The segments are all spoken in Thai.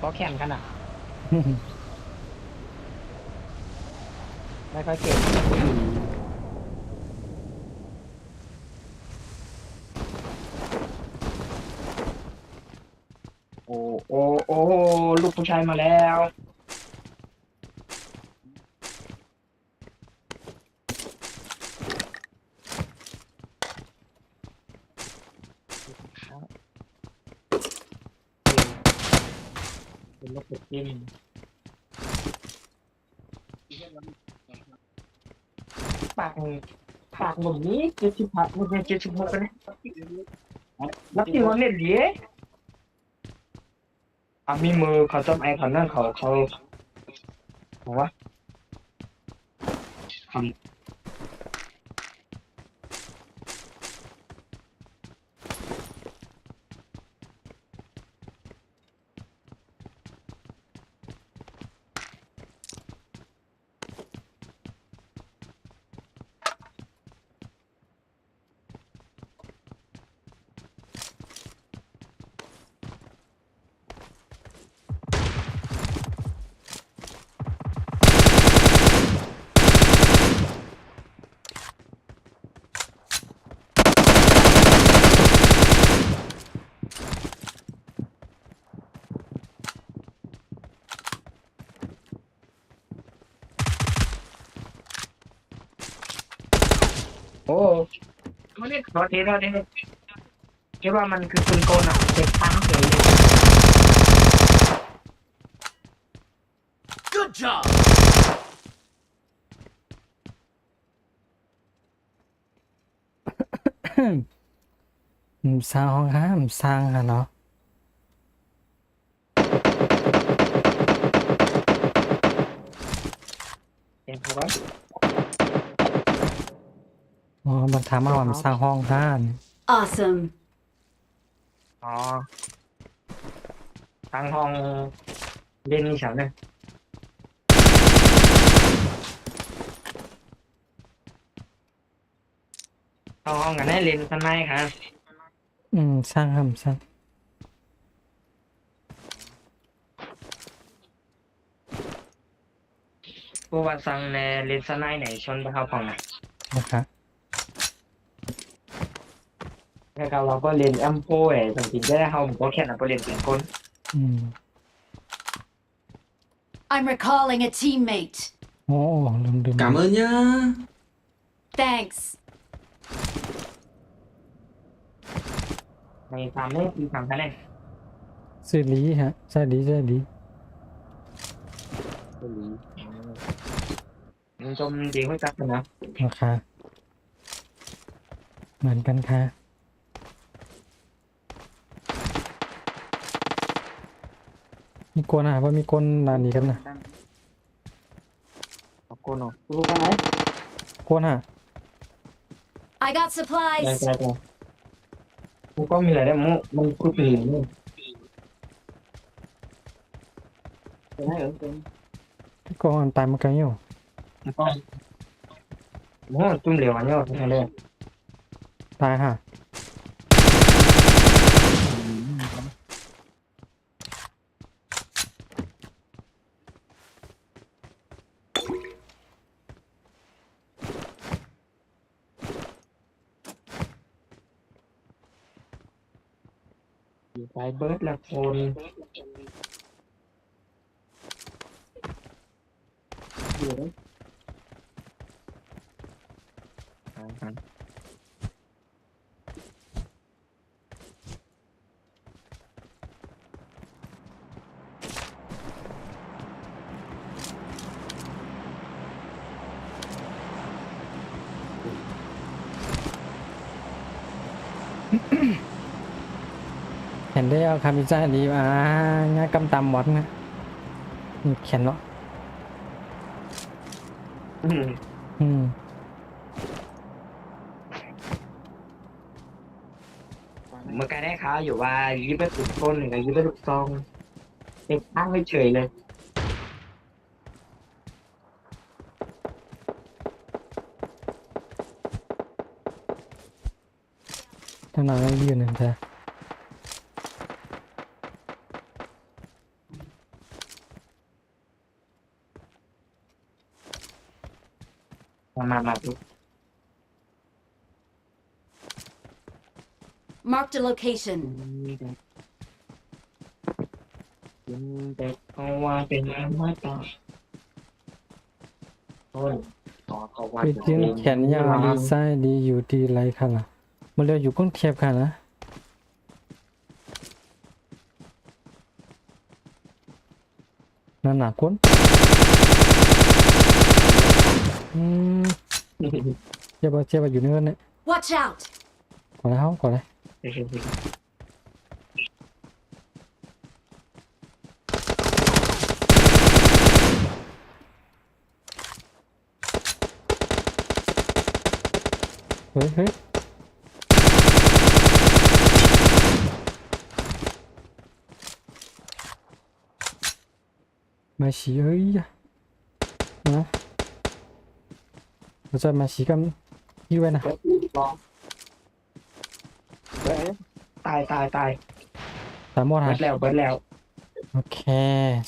ก็แข่งกันอ่ะไม่ค่อยเก่งโอ้โอ้โอ้ลูกผู้ชายมาแล้วเป็นลูกติมปากปากหนุ่มนี้76มันเป็น76กันนะนักที่เขาเล่นดีมีมือเขาจำไอเขานั่นเขาบอกว่าทำโอ้ไม่ได้ขอเทเราเนี่ยคิดว่ามันคือปืนกลอ่ะเด็กตั้งเฉย Good job. สร้างห้องห้ามสร้างอะเนาะเห็นเขาว่า อ๋อมันทำมาว่ามันสร้างห้องห้าม Awesome. อ๋อทางห้องเล่นนี่ฉันเลยทางห้องกันให้เล่นข้างในค่ะ สร้างห้ามสร้าง ผู้ว่าสั่งในเล่นข้างในไหนชนไปเข้าห้องนะ นะครับ แล้วเราก็เล่นแอมโป้ไอ้จริงๆได้เขาผมก็แค่นั้นไปเล่นเสียงคน อืม I'm recalling a teammate. โอ้ลืม Cảm ơn nhá. Thanks. ในตามนี้คือทางคะแนน ชื่อลีฮะใช่ลีมันจมดีไม่จัดนะ นะคะเหมือนกันค่ะมีคนอ่ะว่ามีคนนานนี้กันนะ ขอบคุณเนาะรู้กันไหม คนอ่ะ I got ใช่ supplies. ใช่กูก็มีอะไรได้มั้งมันคือปีนี่เป็นไงเป็น ก็อันตายมากันอยู่ แล้วก็โอ้จุ่มเหลวอันนี้ทั้งนั้นเลย ตายฮะ ไปเบิร์ดละคนอยู่เลย เห็นได้เอาคำวิจารณ์ดีง่ายกำตำวัดนะนี่เขียนเนาะ อืม อืม เมื่อกี้ได้ข่าวอยู่ว่ายิบไปถูกต้นหนึ่งยิบไปถูกซองเด็กอ้างไม่เฉยเลย ทางนั้นยืนหนึ่งเถอะ มาดู Marked a location. เด็กเอาว่าเป็นไม่ต่อต้นต่อเขาว่า ไปยืนเขียนยาวดีไซน์ดีอยู่ดีไรค่ะล่ะมันเรียกอยู่กรุงเทพค่ะนะนั่นหนักคนอืมเจ็บอยู่เนื้อเนี่ย Watch out! ก่อนแล้วก่อนเลยเฮ้ยเฮ้ยมา洗而已呀啊我再买洗干意外呢 ตาย ตามหมด เบิ ฮะ ดแล้ว โอเค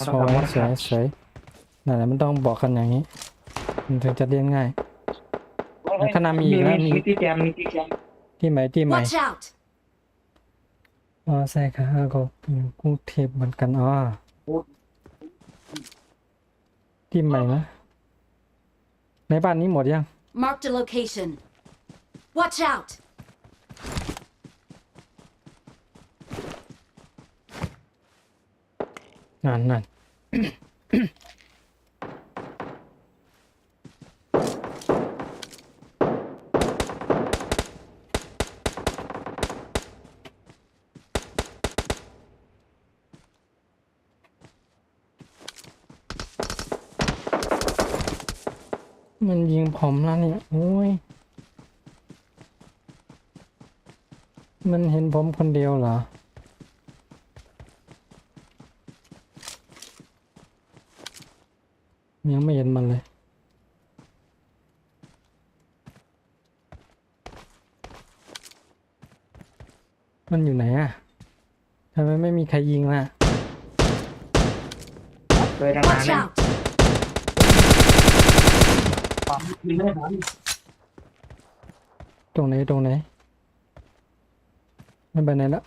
สวยนั่นแหละมันต้องบอกกันอย่างนี้มันถึงจะเรียนง่าย แล้วขนาดมีอีกนะมี มีที่แจม ที่ใหม่ Watch out! อ๋อใช่ค่ะก็อยู่กรุงเทพเหมือนกันอ๋อที่ใหม่นะในบ้านนี้หมดยัง Marked a location. Watch out! นั่นมันยิงผมแล้วเนี่ยโอ้ยมันเห็นผมคนเดียวเหรอยังไม่เห็นมันเลยมันอยู่ไหนอะทำไมไม่มีใครยิงล่ะ เคยทำงาน Watch นะ out! ตรงไหนมันไปไหนละ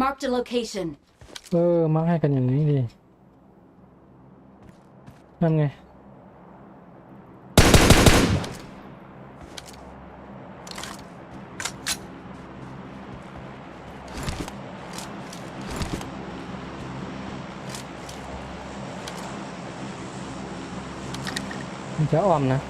Marked a location. มาให้กันอย่างนี้ดีนั่นไงมันจะอ้อมนะ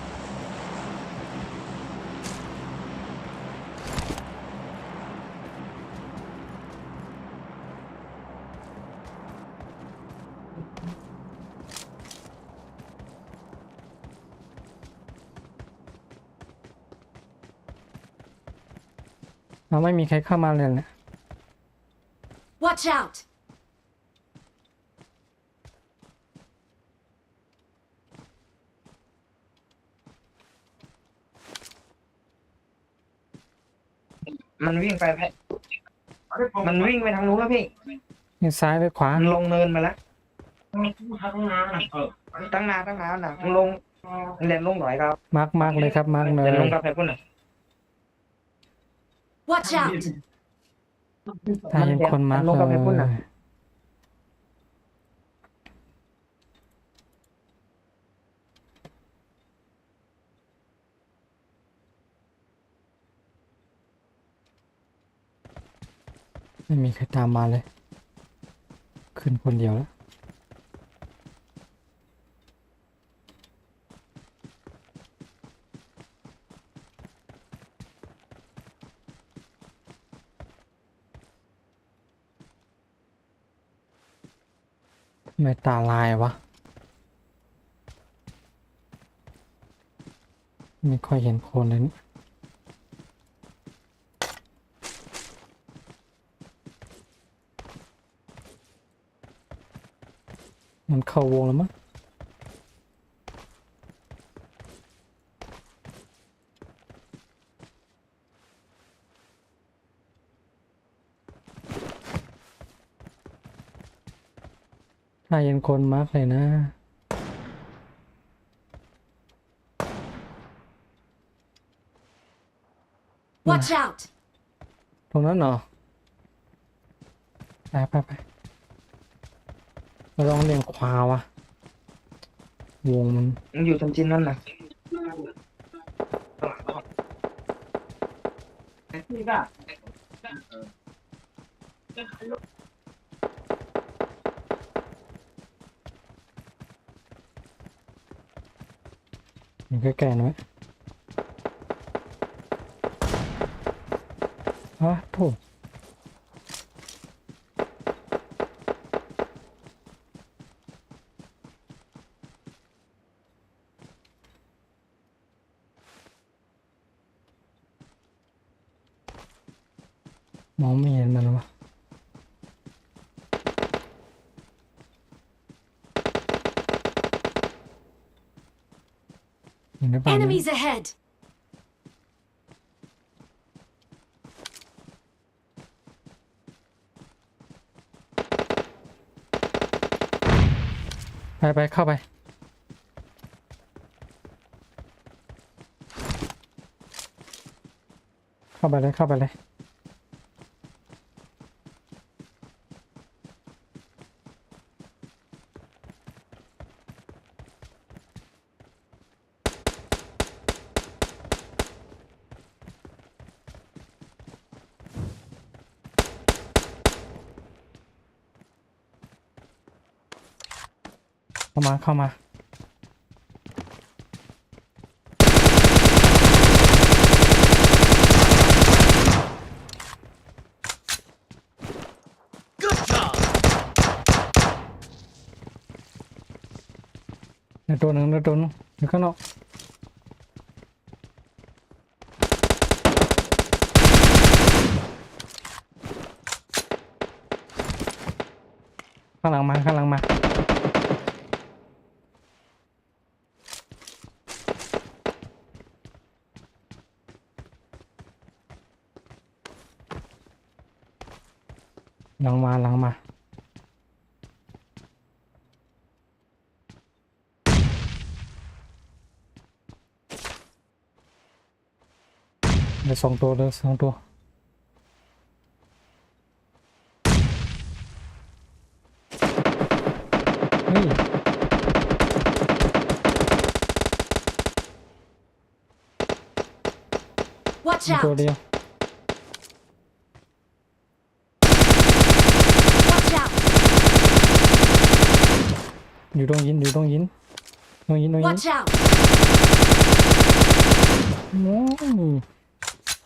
ไม่มีใครเข้ามาเลยนะ Watch out! มันวิ่งไปมันวิ่งไปทางนู้นแล้วพี่ นี่ซ้ายหรือขวา มันลงเนินมาแล้วตั้งนานนะมันลงเรียนลงหน่อยครับ มาร์กเลยครับมาร์กเล เรียนลง ย กับใครพุ่นน่ะ Watch out! ถ้าเห็นคนมาร์ก ลงกับใครพุ่น เล น่ะ ยไม่มีใครตามมาเลย ขึ้นคนเดียวแล้ว ไม่ตาลายวะไม่ค่อยเห็นคนเลยนี่มันเข้าวงแล้วมั้งถ้าเห็นคนมากเลยนะ Watch out! ตรงนั้นเหรอไปเราลองเลี้ยงขวาวะวงมัน มันอยู่ตรงที่นั่นน่ะนี่ก็ อยู่ใกล้ๆหน่อยโถูกมองไม่เห็นมันวะอยู่ในบ้านนี้ Enemies ahead! ไปเข้าไปเลยเข้ามาในตัวหนึ่งอยู่ข้างนอกข้างหลังมาหลังมาเดี๋ยว2 ตัวเฮ้ย Watch ตัว out! เดียว Watch out! อยู่ตรงหิน Watch out! โอ้ย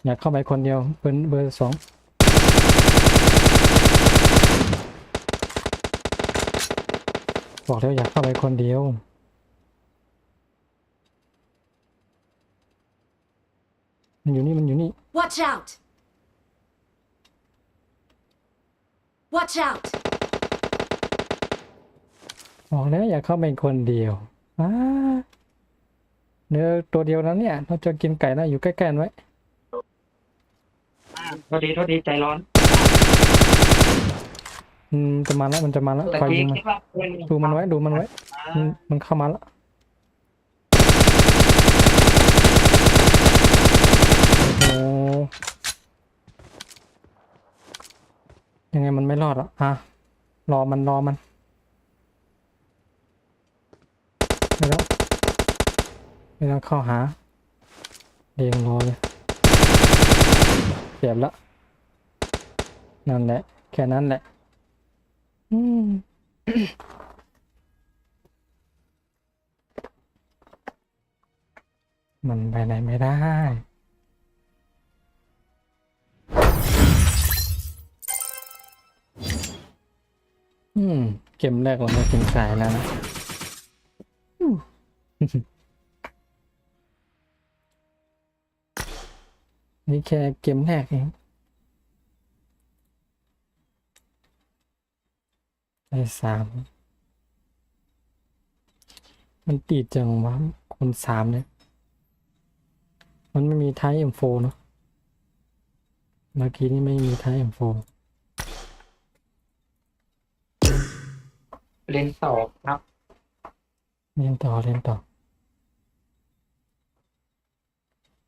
อยากเข้าไปคนเดียวเป็นเบอร์ 2บอกแล้วอยากเข้าไปคนเดียวมันอยู่นี่ Watch out! Watch out! บอกแล้วอยากเข้าไปคนเดียวเนื้อตัวเดียวนั้นเนี่ยเราจะกินไก่นะอยู่ใกล้ๆไว้ โทษทีใจร้อน มันจะมาแล้ว แต่ คอย กี้ ยิงมัน คิดว่าเป็น ดูมันไว้มันเข้ามาแล้วโอ้โหยังไงมันไม่รอดรอมันไม่ต้องเข้าหาเรียงรอเลยเจ็บละนั่นแหละแค่นั้นแหละมันไปไหนไม่ได้ เกมแรกเราก็กินสายแล้วนะอืม นี่แค่เกมแรกเองได้3มันติดจังวะคน3เนี่ยมันไม่มีท้าย M4 เนอะเมื่อกี้นี่ไม่มีท้าย M4 เล่นต่อครับ เล่นต่อ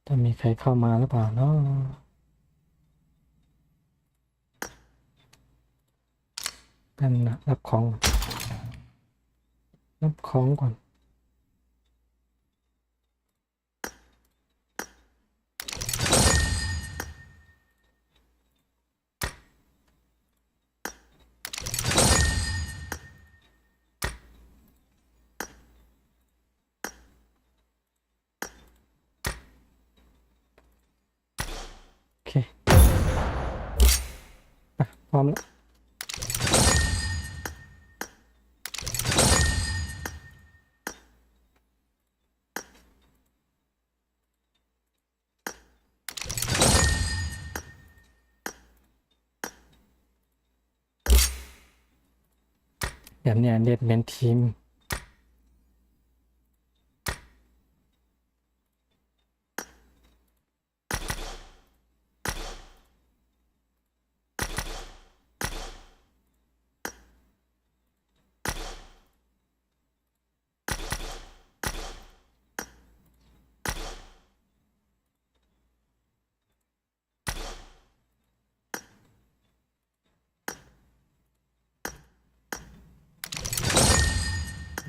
จะมีใครเข้ามาหรือเปล่าเนาะกันนะรับของก่อนโอเคอ่ะพร้อมแล้วเดี๋ยวเนี่ยเล่นเป็นทีม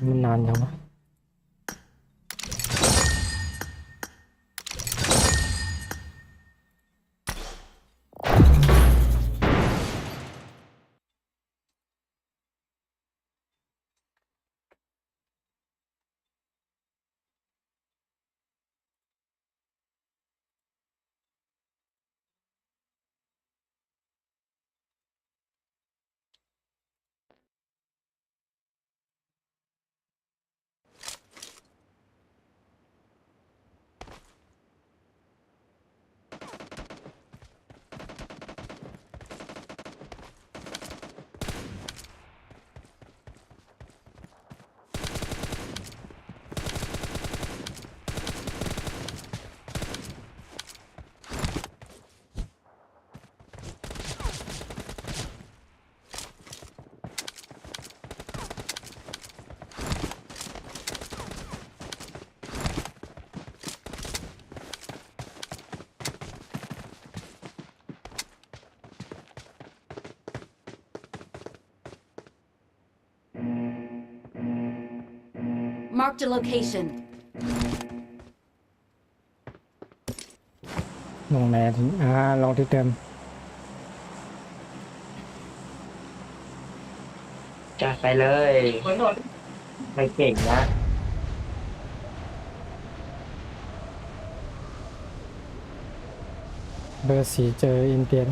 มันนานยังวะMarked a location. ลงไหนถึงลองที่เดิม จัดไปเลยไม่เก่งนะ เบอร์4เจออินเดียน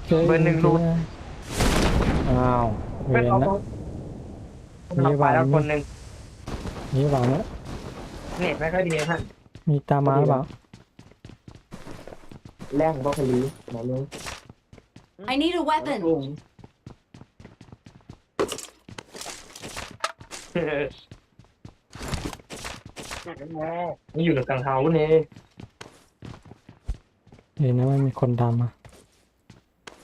เบอร์1รูด อ้าวเว ไม่ ร เอา นะ เราไปแล้วคนหนึ่ง นี่เปล่านะ เน็ตไม่ค่อยดีท่าน มีตามมาหรือเปล่า แรงบล็อกลีหมอเลย I need a weapon. นี่อยู่กับกังเฮาเนี่ย เห็นนะว่ามีคนตามมา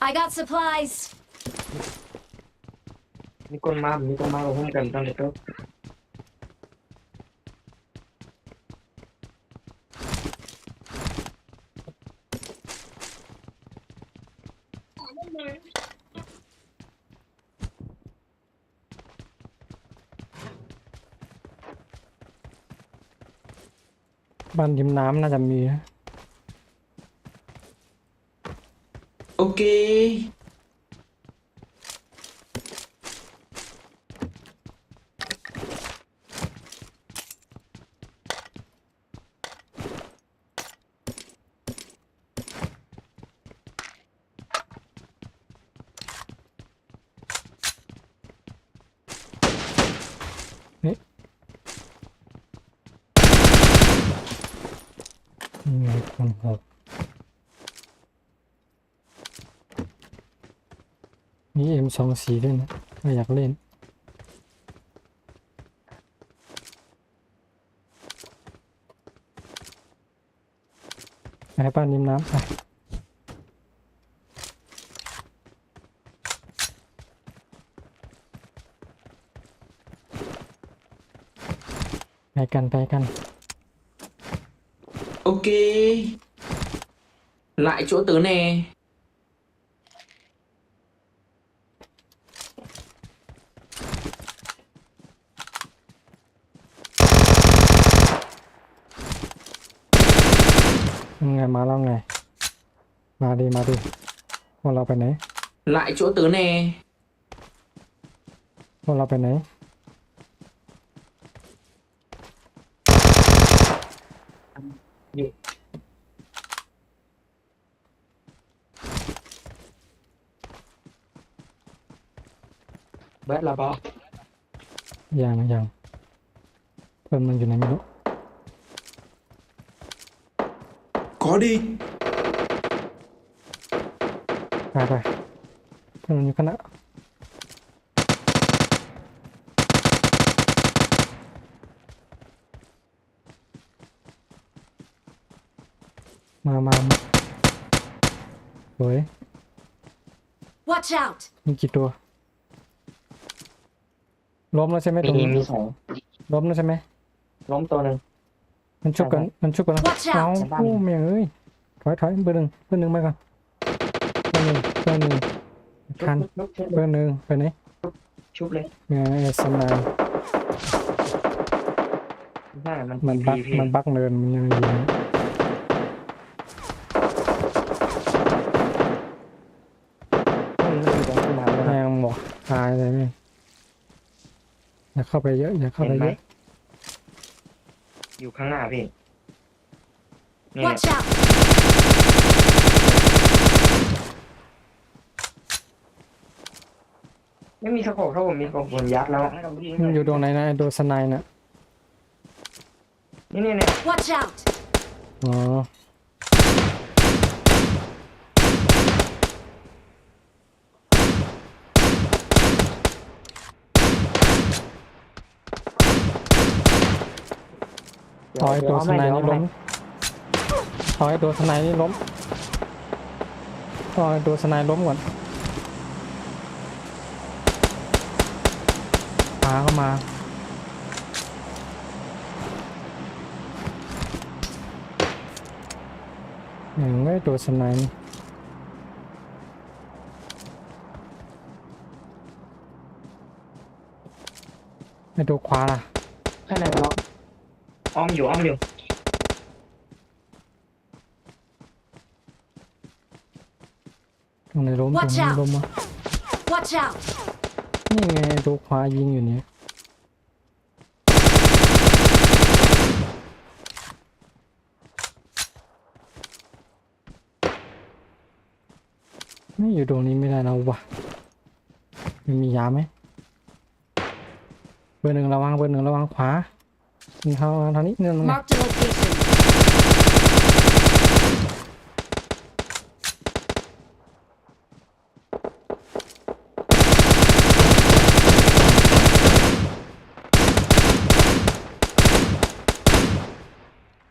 I got supplies. มีคนมากับพุ่มกันตอนเด็กก็ บ้านริมน้ำน่าจะมีนะ Ok. ไงคนหกมี M24 ด้วยนะถ้าอยากเล่นไปป้านิมน้ำไปกัน Ok, lại chỗ tớ nè. ไงมาแล้วไงมาดิพวกเราไปไหน Lại chỗ tớ nè. พวกเราไปไหน เบิร์ดเราปะ ยังเพื่อนมันอยู่ไหนไม่รู้ Có đi. ไปเพื่อนมันอยู่คณะมาสวย Watch out! มีกี่ตัวล้มแล้วใช่ไหมตรงนี้ มีสอง ล้มแล้วใช่ไหม ล้มตัวหนึ่ง มันชุบกันนะ Watch เอา out โอ้เมียเอ้ยถอยเบอร์หนึ่งมาก่อนเบอร์หนึ่งคัน ชุบ เบอร์หนึ่งไปไหน ชุบเลย เมียไอ้สนาย ไม่ใช่มัน มัน พีพี่ บักเนินมันยังยิง มันอยู่ตรงต้นไม้แล้ว แม นะ งหมอกตายเลยนี่อย่าเข้าไปเยอะ เห็นไหมอยู่ข้างหน้าพี่นี่ Watch out! ไม่มีสโคปถ้าผมมีสโคปผมยัดแล้ว มันอยู่ตรงไหนนะไอ้โดสไนน่ะ นี่ Watch out! อ๋อถอยตัวสไนนี่ล้มถอยตัวสไนนี่ล้มถอยตัวสไนล้มก่อนพาเข้ามาอย่างไม่ตัวสไนนี่ไอ้ตัวขวาล่ะ ข้างในล็อกอ้อมอยู่ ตรงไหนล้มตรง Watch นี้ out ล้มอ่ะ Watch out! นี่ไงตัวขวายิงอยู่เนี่ยไม่อยู่ตรงนี้ไม่ได้แล้ววะมันมียาไหมเบอร์หนึ่งระวังขวานี่เขาทางนี้เนี่ย Marked a location.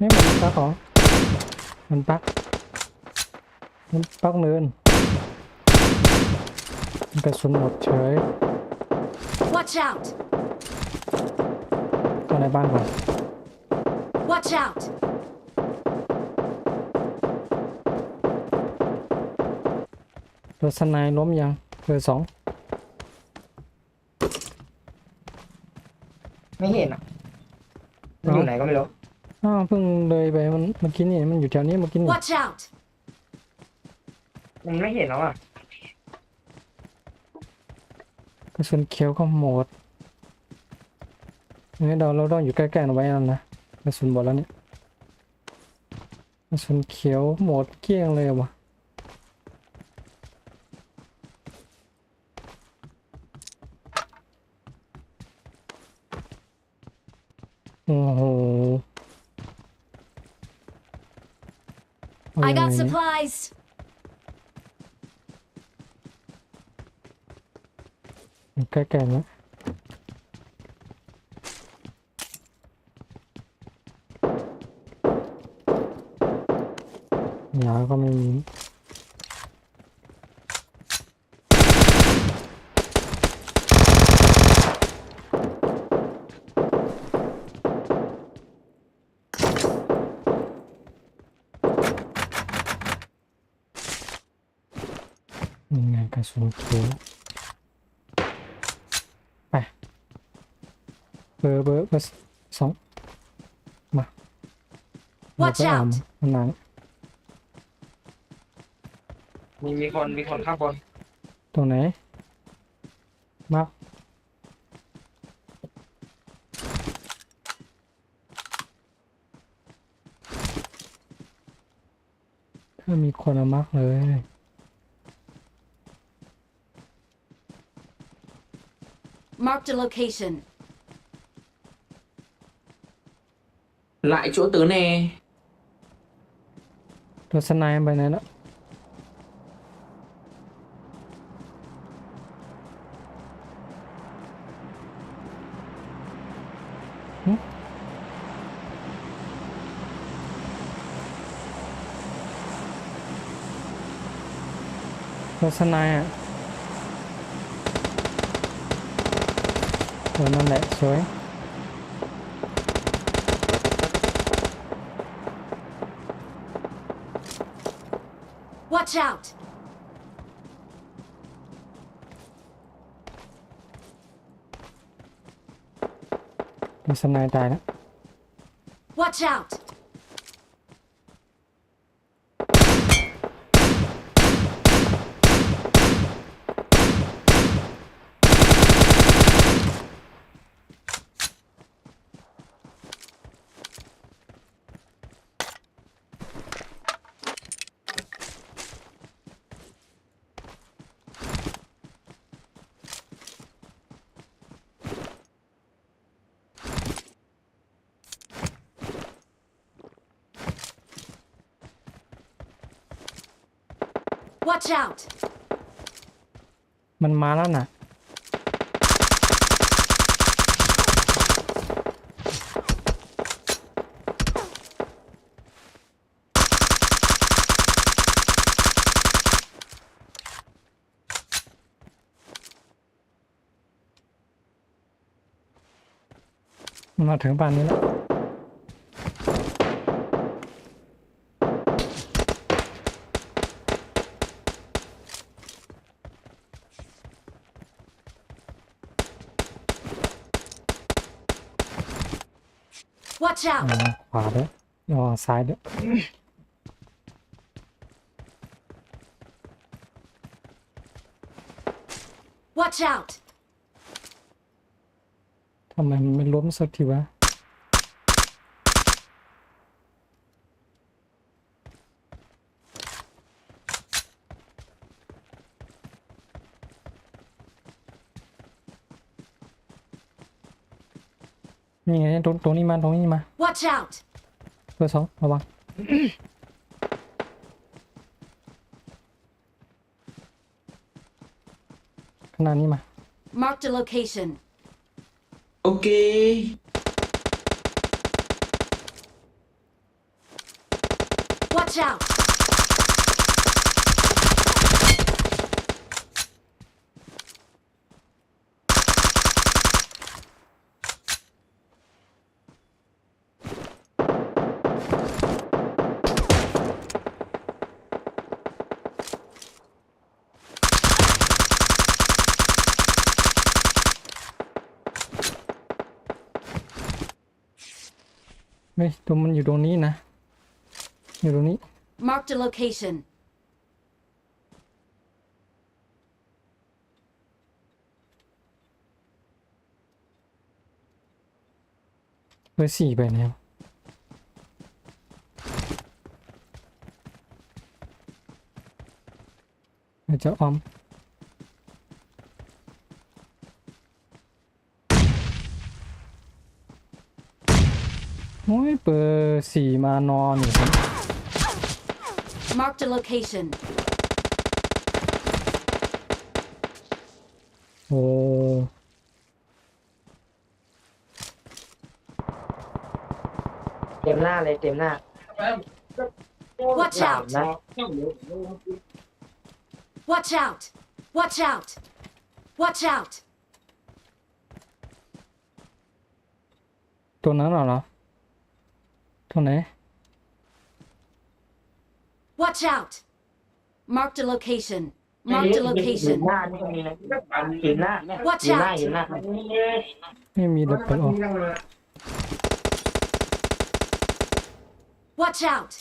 นี่มันปักเหรอมันปักเนินกระสุนหมดเฉย Watch out! เข้าในบ้านก่อน Watch out! ตัวสไนล้มยังเบอร์สอง ไม่เห็นอ่ะมันอยู่ไหนก็ไม่รู้ อ้าวเพิ่งเลยไปมันเมื่อกี้นี่มันอยู่แถวนี้เมื่อกี้นี่ Watch out! มันไม่เห็นแล้วอ่ะ กระสุนเขียวก็หมดงั้นเราต้องอยู่ใกล้ๆเอาไว้นั่นนะกระสุนหมดแล้วเนี่ยกระสุนเขียวหมดเกลี้ยงเลยวะโอ้โห เอา I ยังไง got เนี่ย supplies. มันใกล้ๆแล้วยาก็ไม่มียังไงกระสุนเขียวไปเบอร์สองมา Watch เราไป out มันหนัง มีคนข้างบน ตรงไหนมาถ้ามีคนเอามักเลย Marked a location. Lại chỗ tớ nè. ตัวสไนป์ไปไหนแล้วหึตัวสไนป์อ่ะตัวนั่นแหละสวย Watch out. ตัวสไนป์ตายแล้ว Watch out. Watch out. มันมาแล้วน่ะมันมาถึงบ้านนี้แล้ว Watch out. ขวาด้วยซ้ายด้วย Watch out. ทำไมมันไม่ล้มสักทีวะนี่ไงตรงนี้มา Watch out. เบอร์สองระวัง ขางหนาดนี้มา Marked a location. Ok. Watch out. เฮ้ยตัวมันอยู่ตรงนี้นะ อยู่ตรงนี้ Marked a location. เบอร์สี่ไปแล้วเราจะออมโอ้ยเบอร์สี่มานอนอยู่ตรงนี้ Marked a location. โอ้ เต็มหน้าเลยเต็มหน้า Watch สาม out! นะ Watch out! Watch out! Watch out! ตัวนั้นเหรอตัวไหน Watch out! Marked a location. Marked a ยืน location. หน้านี่ก็มีนะยืนหน้า Watch ยืนหน้า out! ยืนหน้า ไม่มีดับเบิลออก Watch out!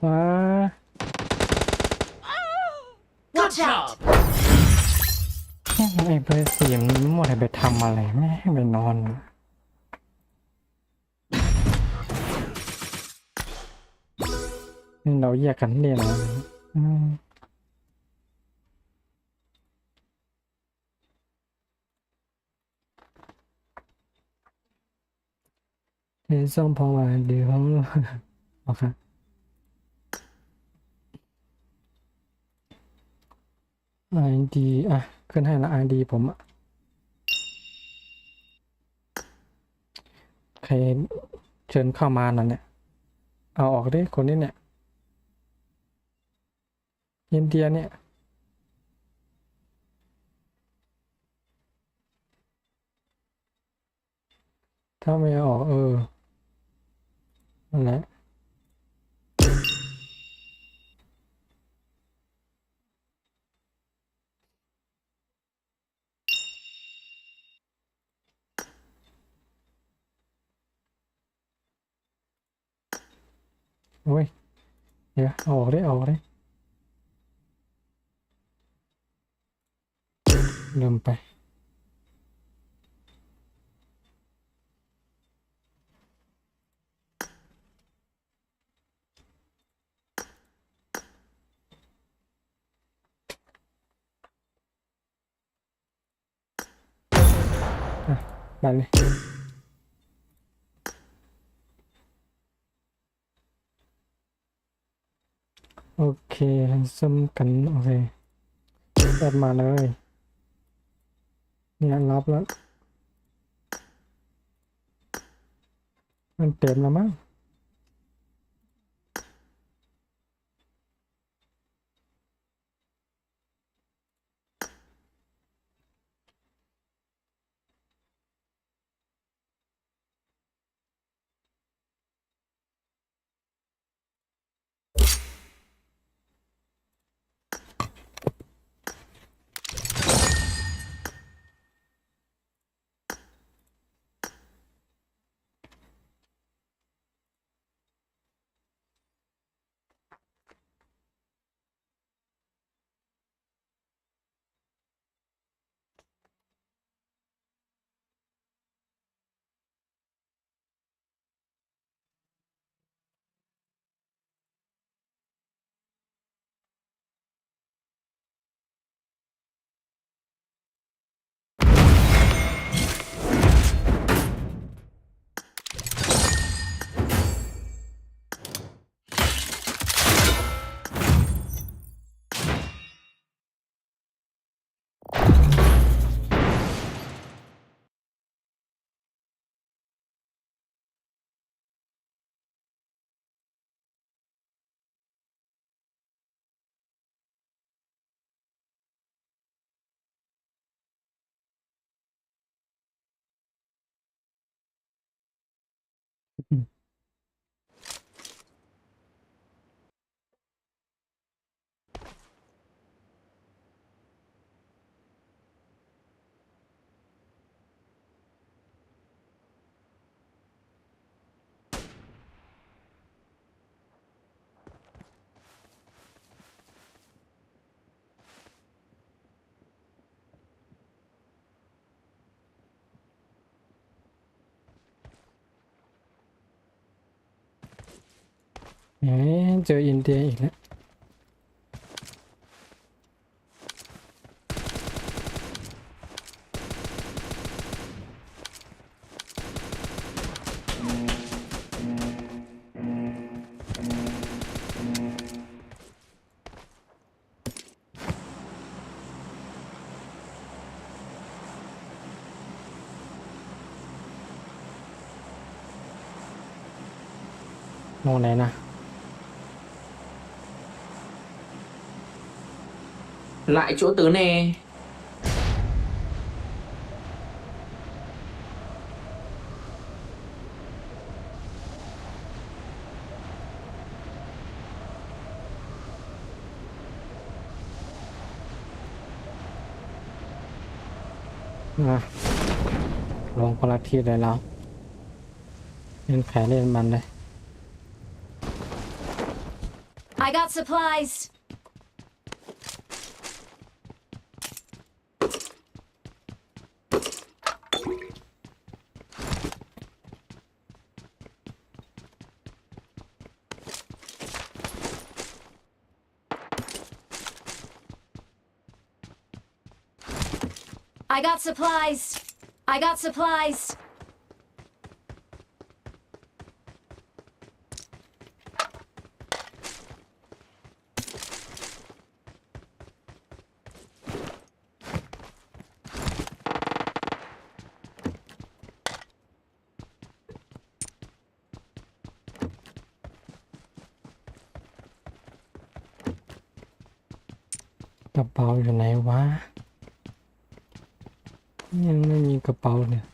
ว้า Watch out! ไอ้เบอร์สี่มันหมดให้ไปทำอะไรไม่ให้ไปนอนนี่เราแยกกันเรียนนะเดี๋ยวส่งพอมาเดี๋ยวโอเคID อ่ะขึ้นให้ละ ID ผมอ่ะใครเชิญเข้ามานั่นเนี่ยเอาออกดิคนนี้เนี่ยอินเดียเนี่ยถ้าไม่เอาออกนั่นแหละโอ้ยเดี๋ยวเอาออกดิลืมไปไปเลยโอเคซึมกันโอเคเปิดมาเลยเนี่ยรับแล้วมันเต็มแล้วมั้งเจออินเดียอีกแล้ว งไหนนะ Lại chỗ tớ nè. นะลงคนละที่เลยแล้วเล่นแผลเล่นมันเลย I got supplies. I got supplies. I got supplies.กระเป๋าอยู่ไหนวะยังไม่มีกระเป๋าเนี่ย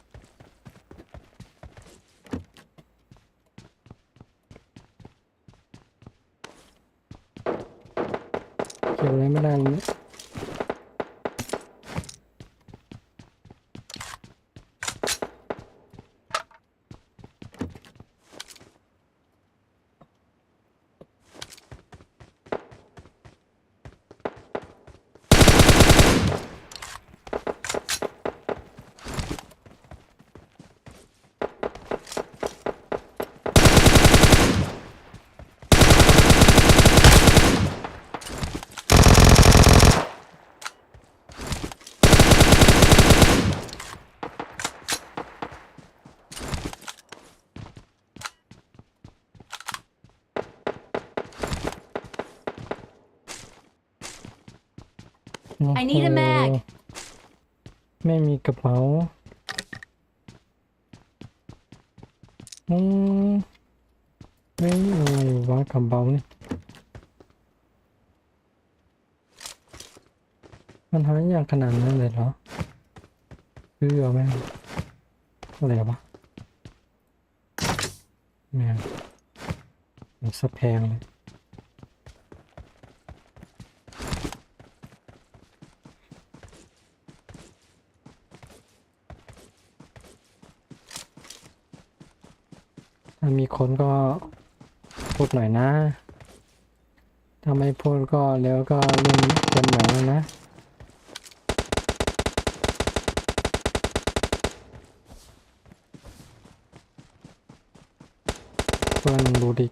เก็บอะไรไม่ได้เลยI need a mag ไม่มีกระเป๋าไม่อะไรวะกระเป๋านี่มันหายากขนาดนั้นเลยเหรอซื้อเอาไหมอะไรวะแม่งมันสะแพงเลยถ้ามีคนก็พูดหน่อยนะถ้าไม่พูดก็แล้วก็เล่นเกมไหนแล้วนะเพื่อนดูดิ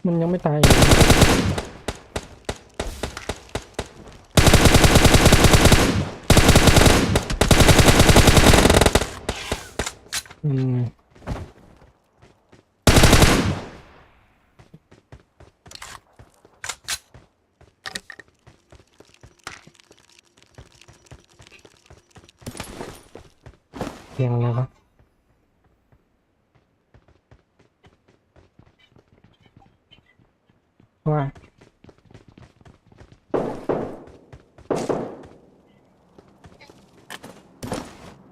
มันยังไม่ตายอีกเสียงอะไรวะว่า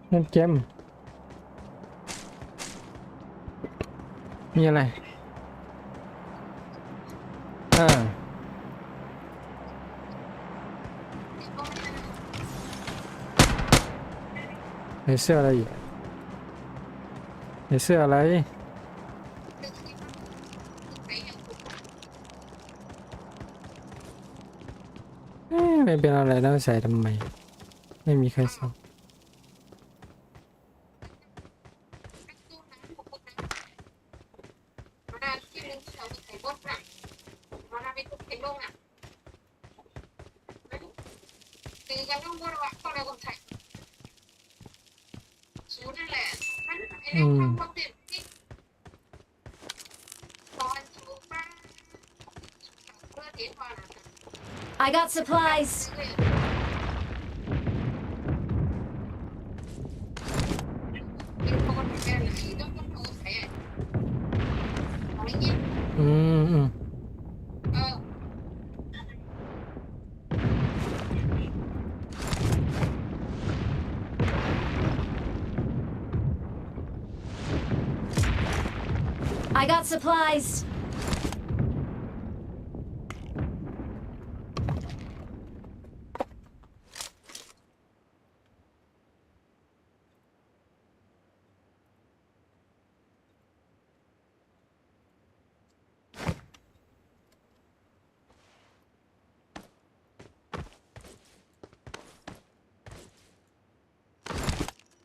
เล่นเกมมีอะไรในเสื้ออะไรอีกในเสื้ออะไรไม่เป็นอะไรแล้วใส่ทำไมไม่มีใครใส่ ดน่ะมาทำเป็นเป็นลงอ่ะตีกันต้องบดว่าต้องอะไรคนไทยสูนั่นแหละมันไอ้เรื่องความความเด็ดที่ตอนสูบ้างเพื่อเทียบมา I got supplies. เป็นคนแก่เลยต้องโทรใส่อะไรเงี้ย อืม เออ I got supplies.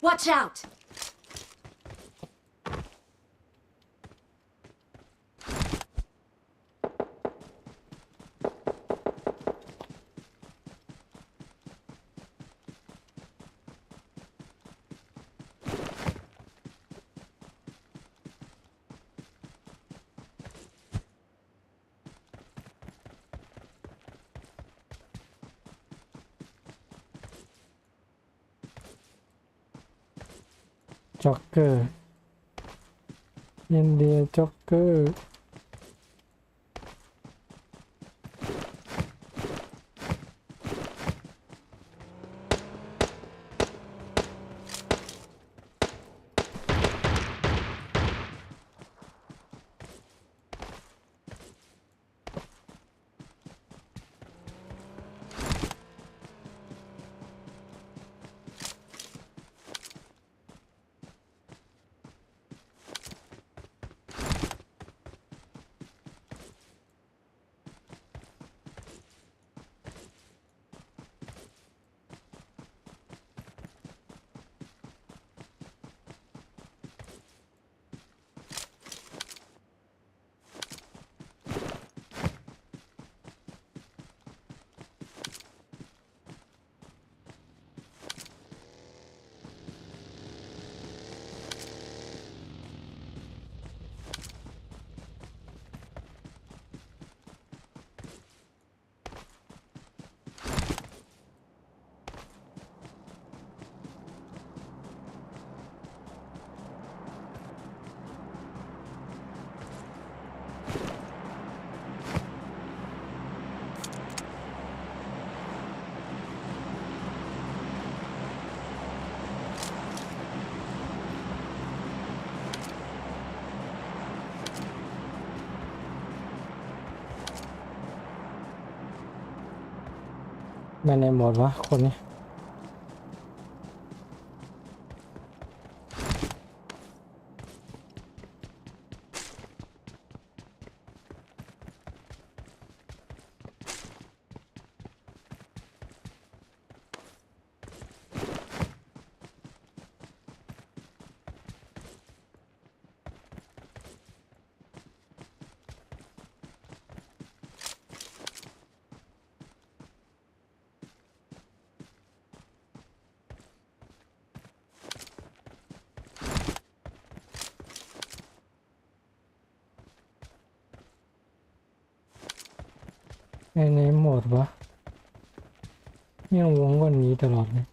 Watch out! Joker. India Joker. Bên này một quá, con đi. Bên này một quá. Nhưng uống còn nhí tờ lọt này.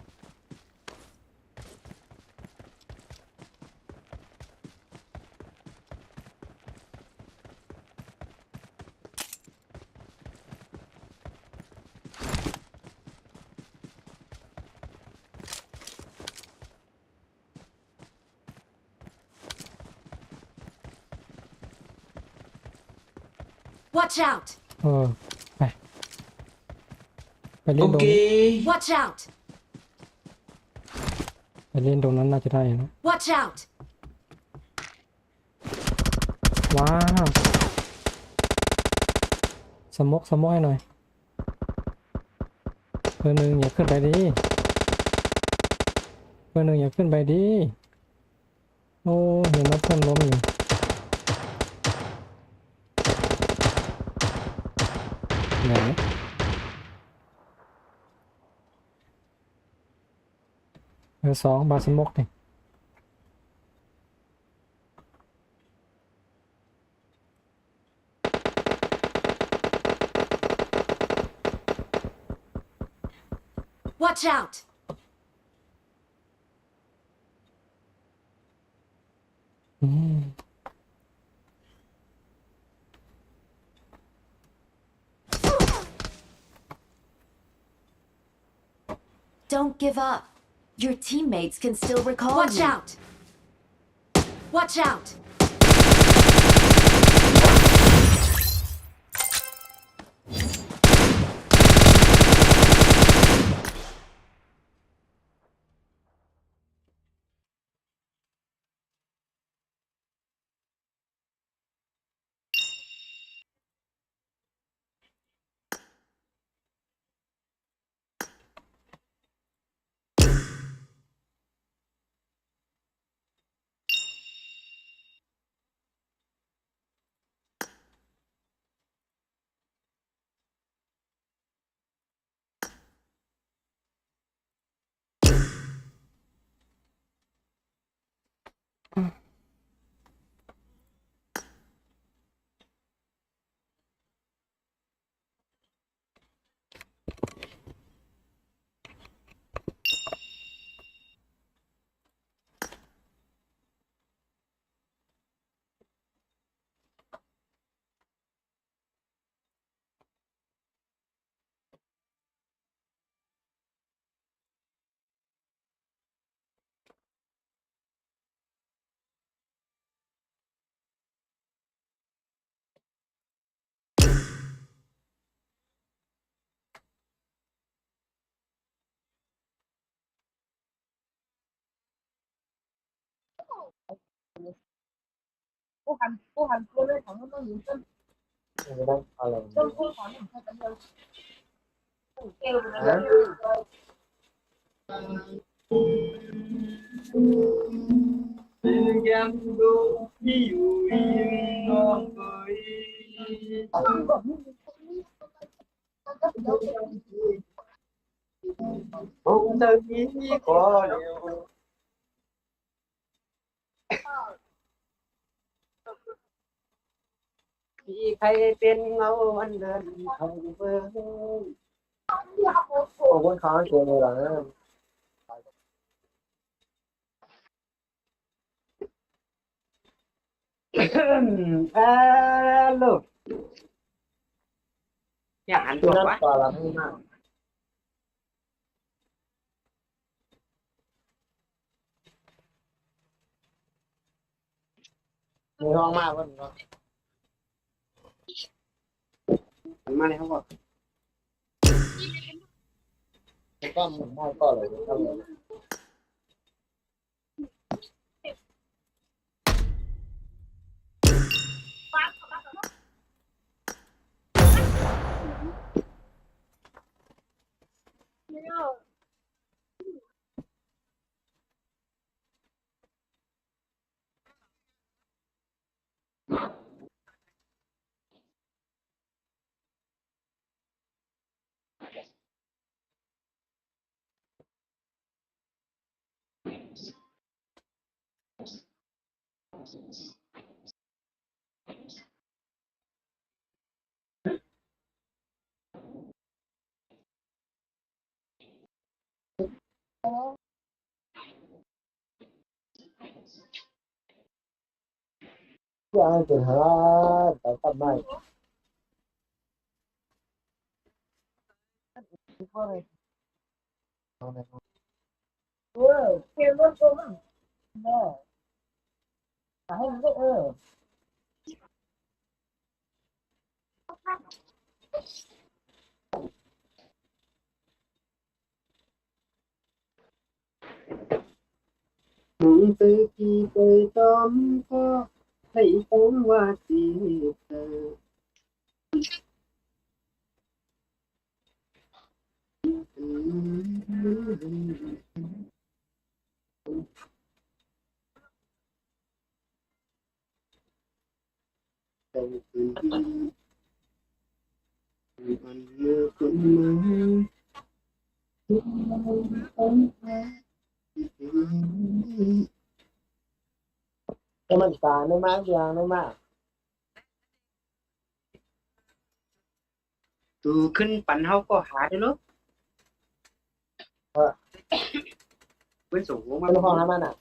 Watch out! Này. Phải lên Ok. đồng, Watch out! phải lên đồng nóจะได้นะ Watch out! ว้าวสมกให้หน่อยเบอร์หนึ่งอย่าขึ้นไปดิเบอร์หนึ่งอย่าขึ้นไปดิโอ้เห็นว่าเพื่อนล้มอยู่ แม่นเลยเบอร์สองบาสมกนี่ Watch out! อืม Don't give up. Your teammates can still recall Watch you. Out! Watch out! cô hành cô lên thẳng nó nhìn chân chân cô khỏi mình thôi tận đâu kêu rồi Em đô yêu non với không ta nghĩ có điềuที่ใครเป็นเงาวันเดินทางเบิ่งโอ้คนค้างเกินเลยล่ะลูกอยากอ่านตัววะต่อละไม่มากมีห้องมากวันนี้มาเลยครับพ่อก็หมุนได้ก็เลยครับอยากจะหาแต่ทำไม่เกมรถตัวมันแม่ให้มันก็มึงตื้อกี่ไปตอมก็ให้ผมว่าจีเธอเป็น มันเมื่อคุณมาแต่มันตาไม่มากอย่างไม่มากตูขึ้นปั่นเฮาก็หาได้เนาะเว้นส่งหัวมาเป็นห้องน้ำมันอ่ะ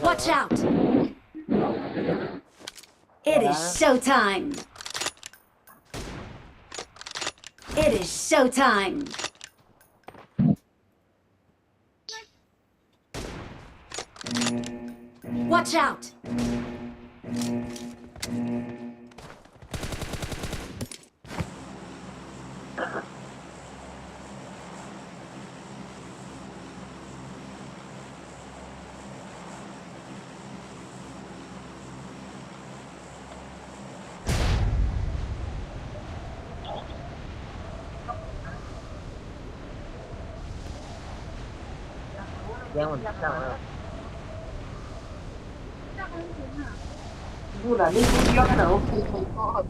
Watch out! It is showtime! It is showtime! Watch out! Giang mình sao rồi như là đi cũng gió cái nào không có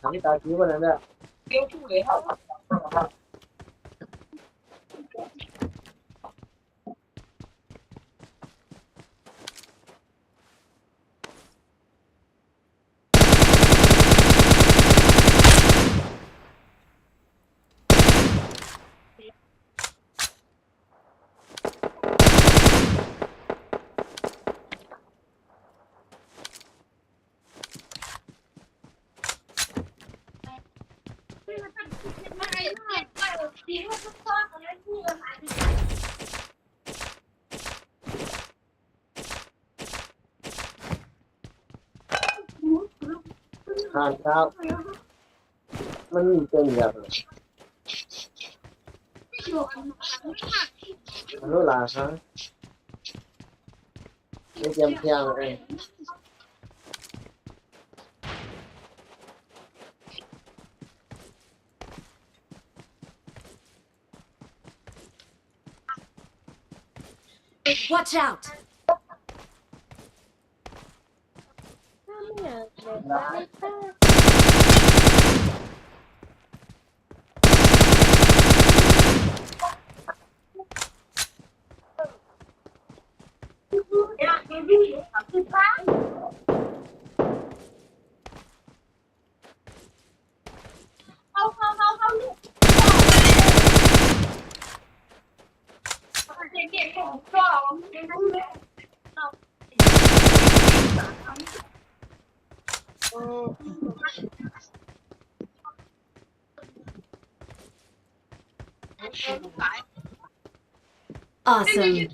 thằng cái tao cứu vào đây kêu chú để học hàng sao mình tên giờ rồi nó là sao cái chém theo này Watch out! Awesome.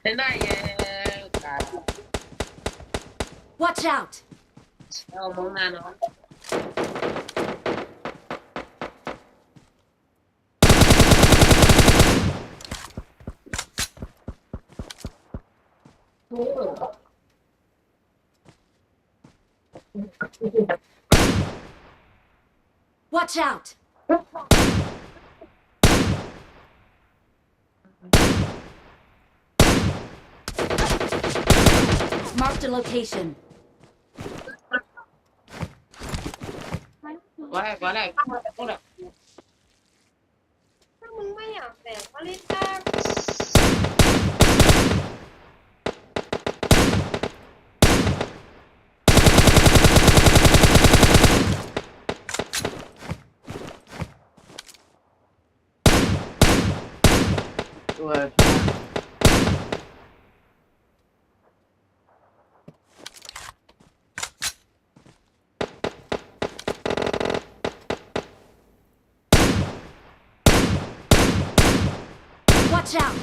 thế này cả Watch out! món nào nó Watch out! Marked a location. quá này không được rồi Watch out!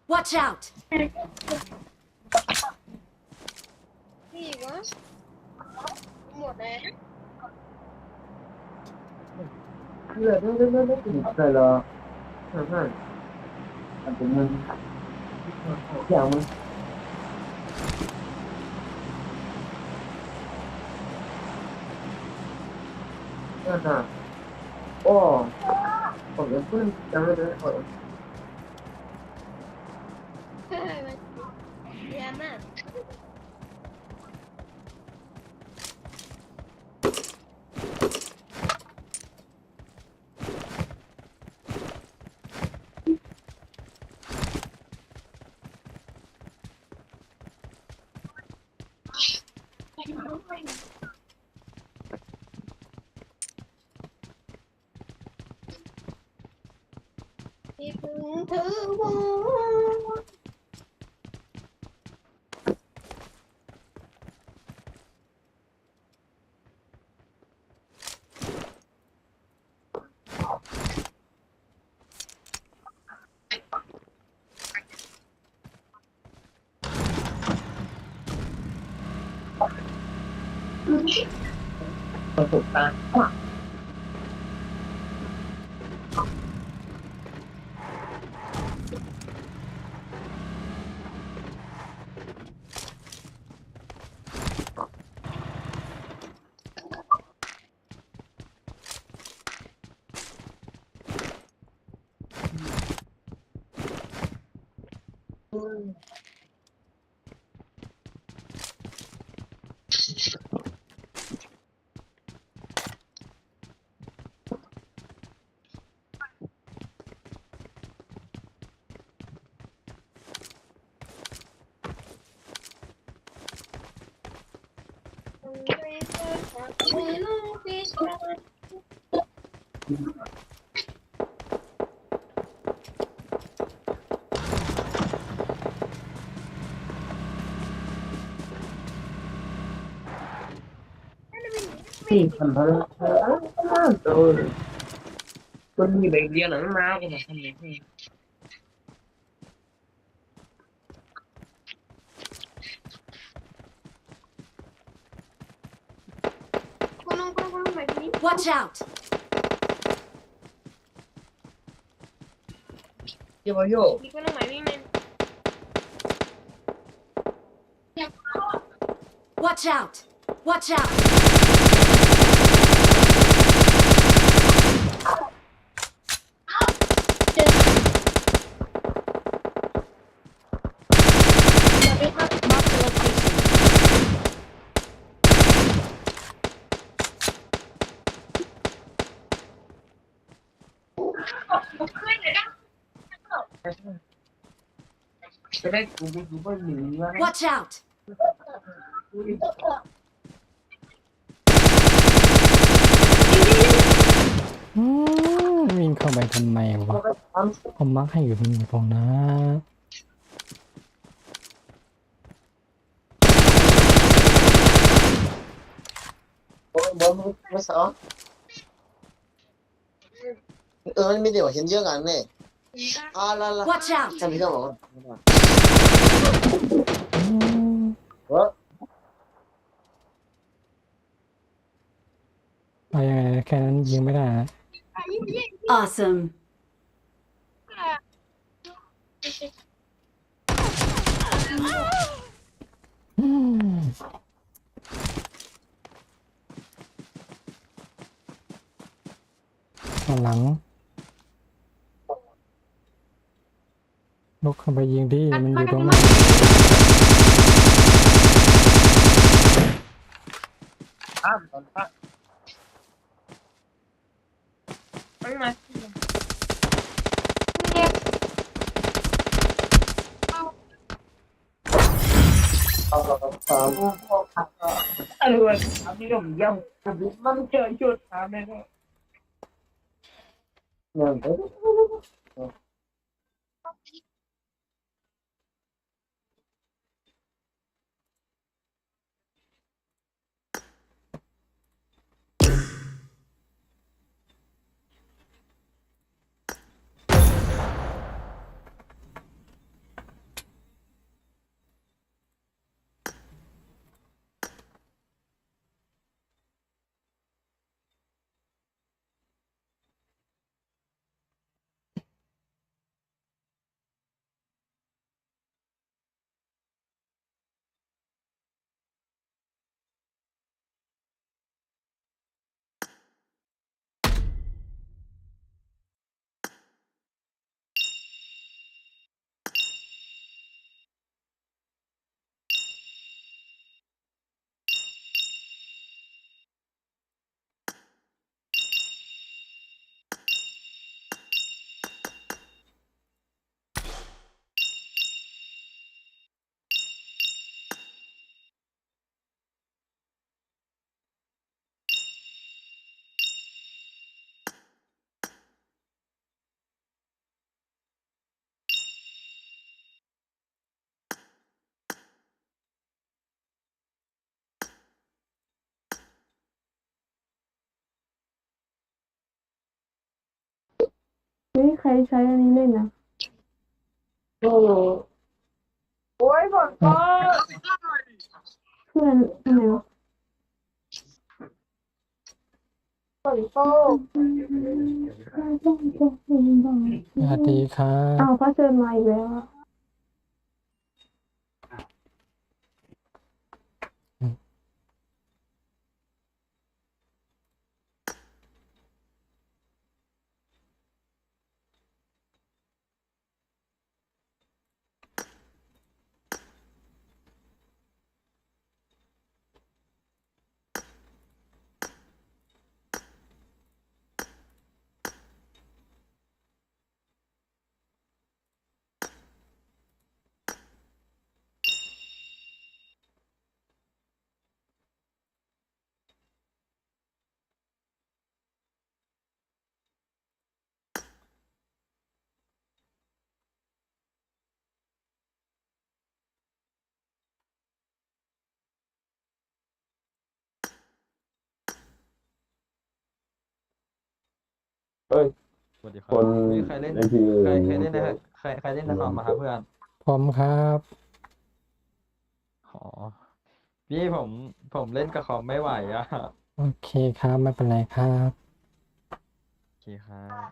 Watch out! rồi là anh tự nhiên chào mừng 어, 몇 분, 잠을 어, เรียนน่ะ ที่เพิ่งถือหัว ประสบการณ์กว่าที่ทำอะไรตัวคนมีใบเรียนหนังมาก็มาทำอย่างนี้ Con mày đi. Watch out! เดี๋ยวโย Đi con mày đi men. Watch out! Watch out! Mark the location. Cái đấy cũng có nhiều quá. Watch out! วิ่งเข้าไปทำไมวะผมมักให้อยู่ตรงนั้น ไม่สอมันมีเดี๋ยวเห็นเยอะกันเนี่ยแล้ว Watch out! ฉันพี่ก็บอก อืม ว่า เอายังไงแค่นั้นยิงไม่ได้นะ Awesome. อืมข้างหลังลุกเข้าไปยิงดิมันอยู่ตรงนั้น Còn phát. Bắn mà. Anh ơi, anh đi đồng dông, bắn chơi chuột à đây đó. Nhìn thấy นี่ใครใช้อันนี้เล่นนะโอ้โอ้ยฝนตกเพื่อนทำไมวะฝนตก สวัสดีครั อ้า บ วก็เชิญมาอีกแล้วอะ สวัสดีครับนี่ใครเล่นใครเล่นนะครับใครเล่นในคอมมาครับเพื่อน ผมครับ อ๋อพี่ผมเล่นกับคอมไม่ไหวอ่ะ โอเคครับไม่เป็นไรครับ โอเคครับ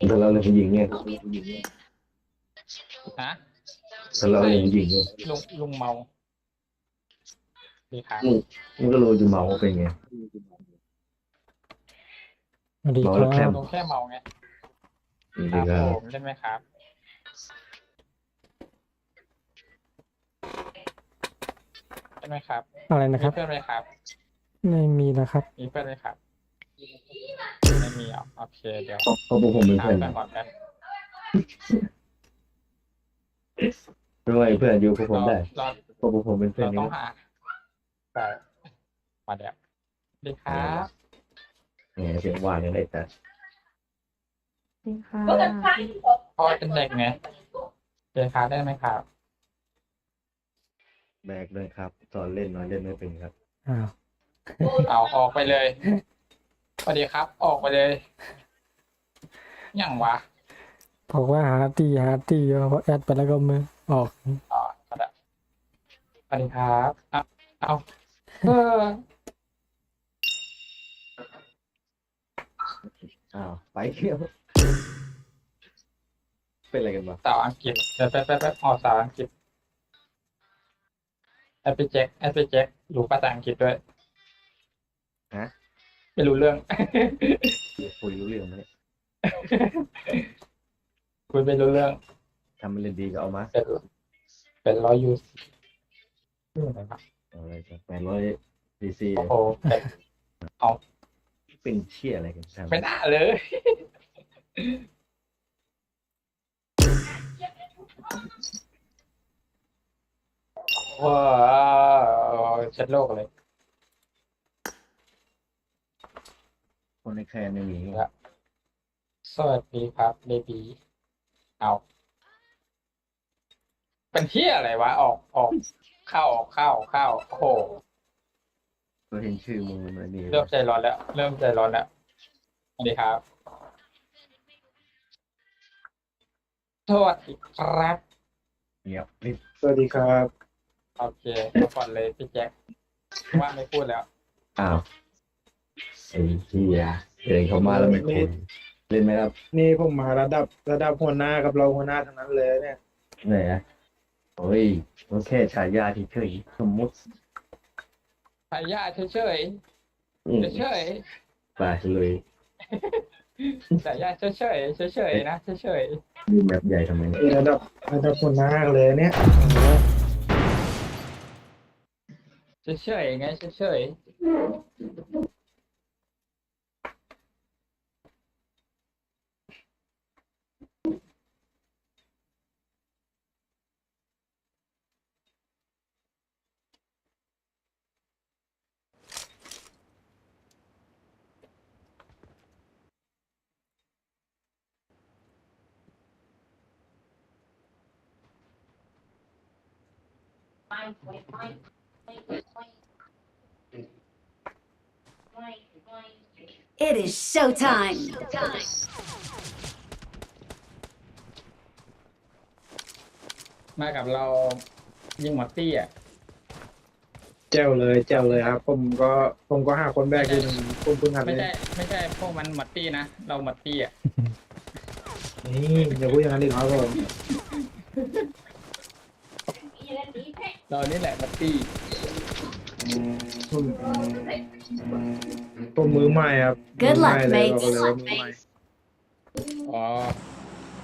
ถ้าเราเล่นผู้หญิงเนี่ย ฮะ ถ้าเราเล่นผู้หญิงเนี่ย ลุงเมาดีครับ มันก็รู้อยู่เมาเป็นไง สวัสดี เมา ค แล้วแค รั ม บ ลุงแค่เมาไง จ ค ริ รั ง บ ๆก็ ผมเล่นไหมครับเล่นไหมครับ อะไรนะค มี รับ เพื่อนไหมครับ ไม่มีนะครับ มีเพื่อนไหมครับไม่มีอ่ะโอเคเดี๋ยว เพราะพวกผมเป็น ถาม เพื่อน ไปก่อนกัน ไม่ว่าเพื่อนอยู่พวกผมได้ เรา เพราะพวกผมเป็นเพื่อน เรา นี่ ต้องหาแต่มาเดี๋ยวดีครับ เนี่ยเสียงหวานอะไรแต่ นี่ค่ะ พ่อเป็นเด็กไงเรียนครับได้ไหมครับ แบกเลยครับสอนเล่นน้อยเล่นไม่เป็นครับ อ้าว เอาออกไปเลยสวัสดีครับ ออกไปเลยอย่างวะ บอกว่าหาตีพอแอดไปแล้วก็มือออก อ๋อก็ได้สวัสดีครับเอาเออ อ้าวไปเที่ยวเป็นอะไรกันวะ สาวอังกฤษเดี๋ยวแป๊บออกสาวอังกฤษแอปเปิลแจ็ครู้ภาษาอังกฤษด้วย ฮะ ไม่รู้เรื่อง คุยรู้เรื่องไหม คุยไม่รู้เรื่อง ทำมันเล่นดีก็เอามา เป็นร้อยยูสอะไรครับ เอาอะไรกัน800 cc โอ้โหเป็น เป็นเชี่ยอะไรกันครับ ไม่น่าเลยว้าวเช็ดโลกเลย คนในแคร์ไม่มี สวัสดีครับเบบีเอาเป็นที่อะไรวะออก เข้าโอ้โห ก็เห็นชื่อมึงมันนี่ เริ่มใจร้อนแล้วสวัสดีครับโทษอีกครับ เงียบริบ สวัสดีครับ โอเคมาก่อนเลยพี่แจ็คว่าไม่พูดแล้ว อ้าวไอ้เหี้ยเดินเข้ามาแล้วไม่คุยเล่นไหมครับ นี่ผมมาระดับหัวหน้ากับรองหัวหน้าทั้งนั้นเลยเนี่ย ไหนอะโอ้ยมันแค่ฉายาที่เฉยๆสมมุติ พายาเฉย อืม ๆเฉย ไปเลย ๆแต่ยาเฉยๆนะเฉย มีแบบใหญ่ทำไมเนี่ย นี่ระดับหัวหน้าเลยเนี่ย ๆเฉยๆไงเฉย It is showtime. ๆมากับเรายิงหมดตี้อ่ะ แจ๋วเลยครับ ผมก็หาคนแบกอยู่ผมเพิ่งหัด ไม่ เลย ใช่พวกมันหมดตี้นะเราหมดตี้อ่ะ นี่อย่าพูดอย่างนั้นดิครับผม เรานี่แหละหมดตี้ ผมมือใหม่ครับ Good มือ luck, ใหม่เลย mates. บอกเลยว่ามือใหม่ อ๋อ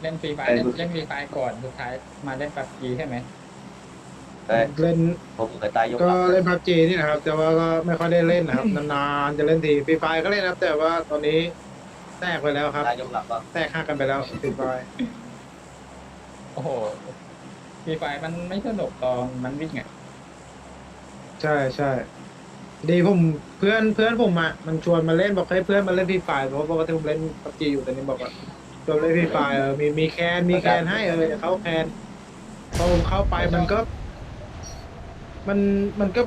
เล่นฟรีไฟเล่นฟรีไฟก่อนสุดท้ายมาเล่นปับจีใช่ไหม เล่น ผมเคยตายยก ก็เล่นพับจีนี่นะครับ แต่ว่าก็ไม่ค่อยได้เล่นนะครับ นานๆจะเล่นทีฟรีไฟก็เล่นนะครับ แต่ว่าตอนนี้แตกไปแล้วครับ ตายยกหลับก็ แตกหักกันไปแล้วฟรีไฟ โอ้โหฟรีไฟมันไม่สนุกตอนมันวิ่งอ่ะ ใช่ดีผมเพื่อนผมอ่ะมันชวนมาเล่นบอกให้เพื่อนมาเล่นฟรีไฟเพราะว่าปกติผมเล่นพับจีอยู่แต่นี่บอกว่าชวนเล่นฟรีไฟมีแคนให้เดี๋ยวเขาแคนพอผมเข้าไปมันก็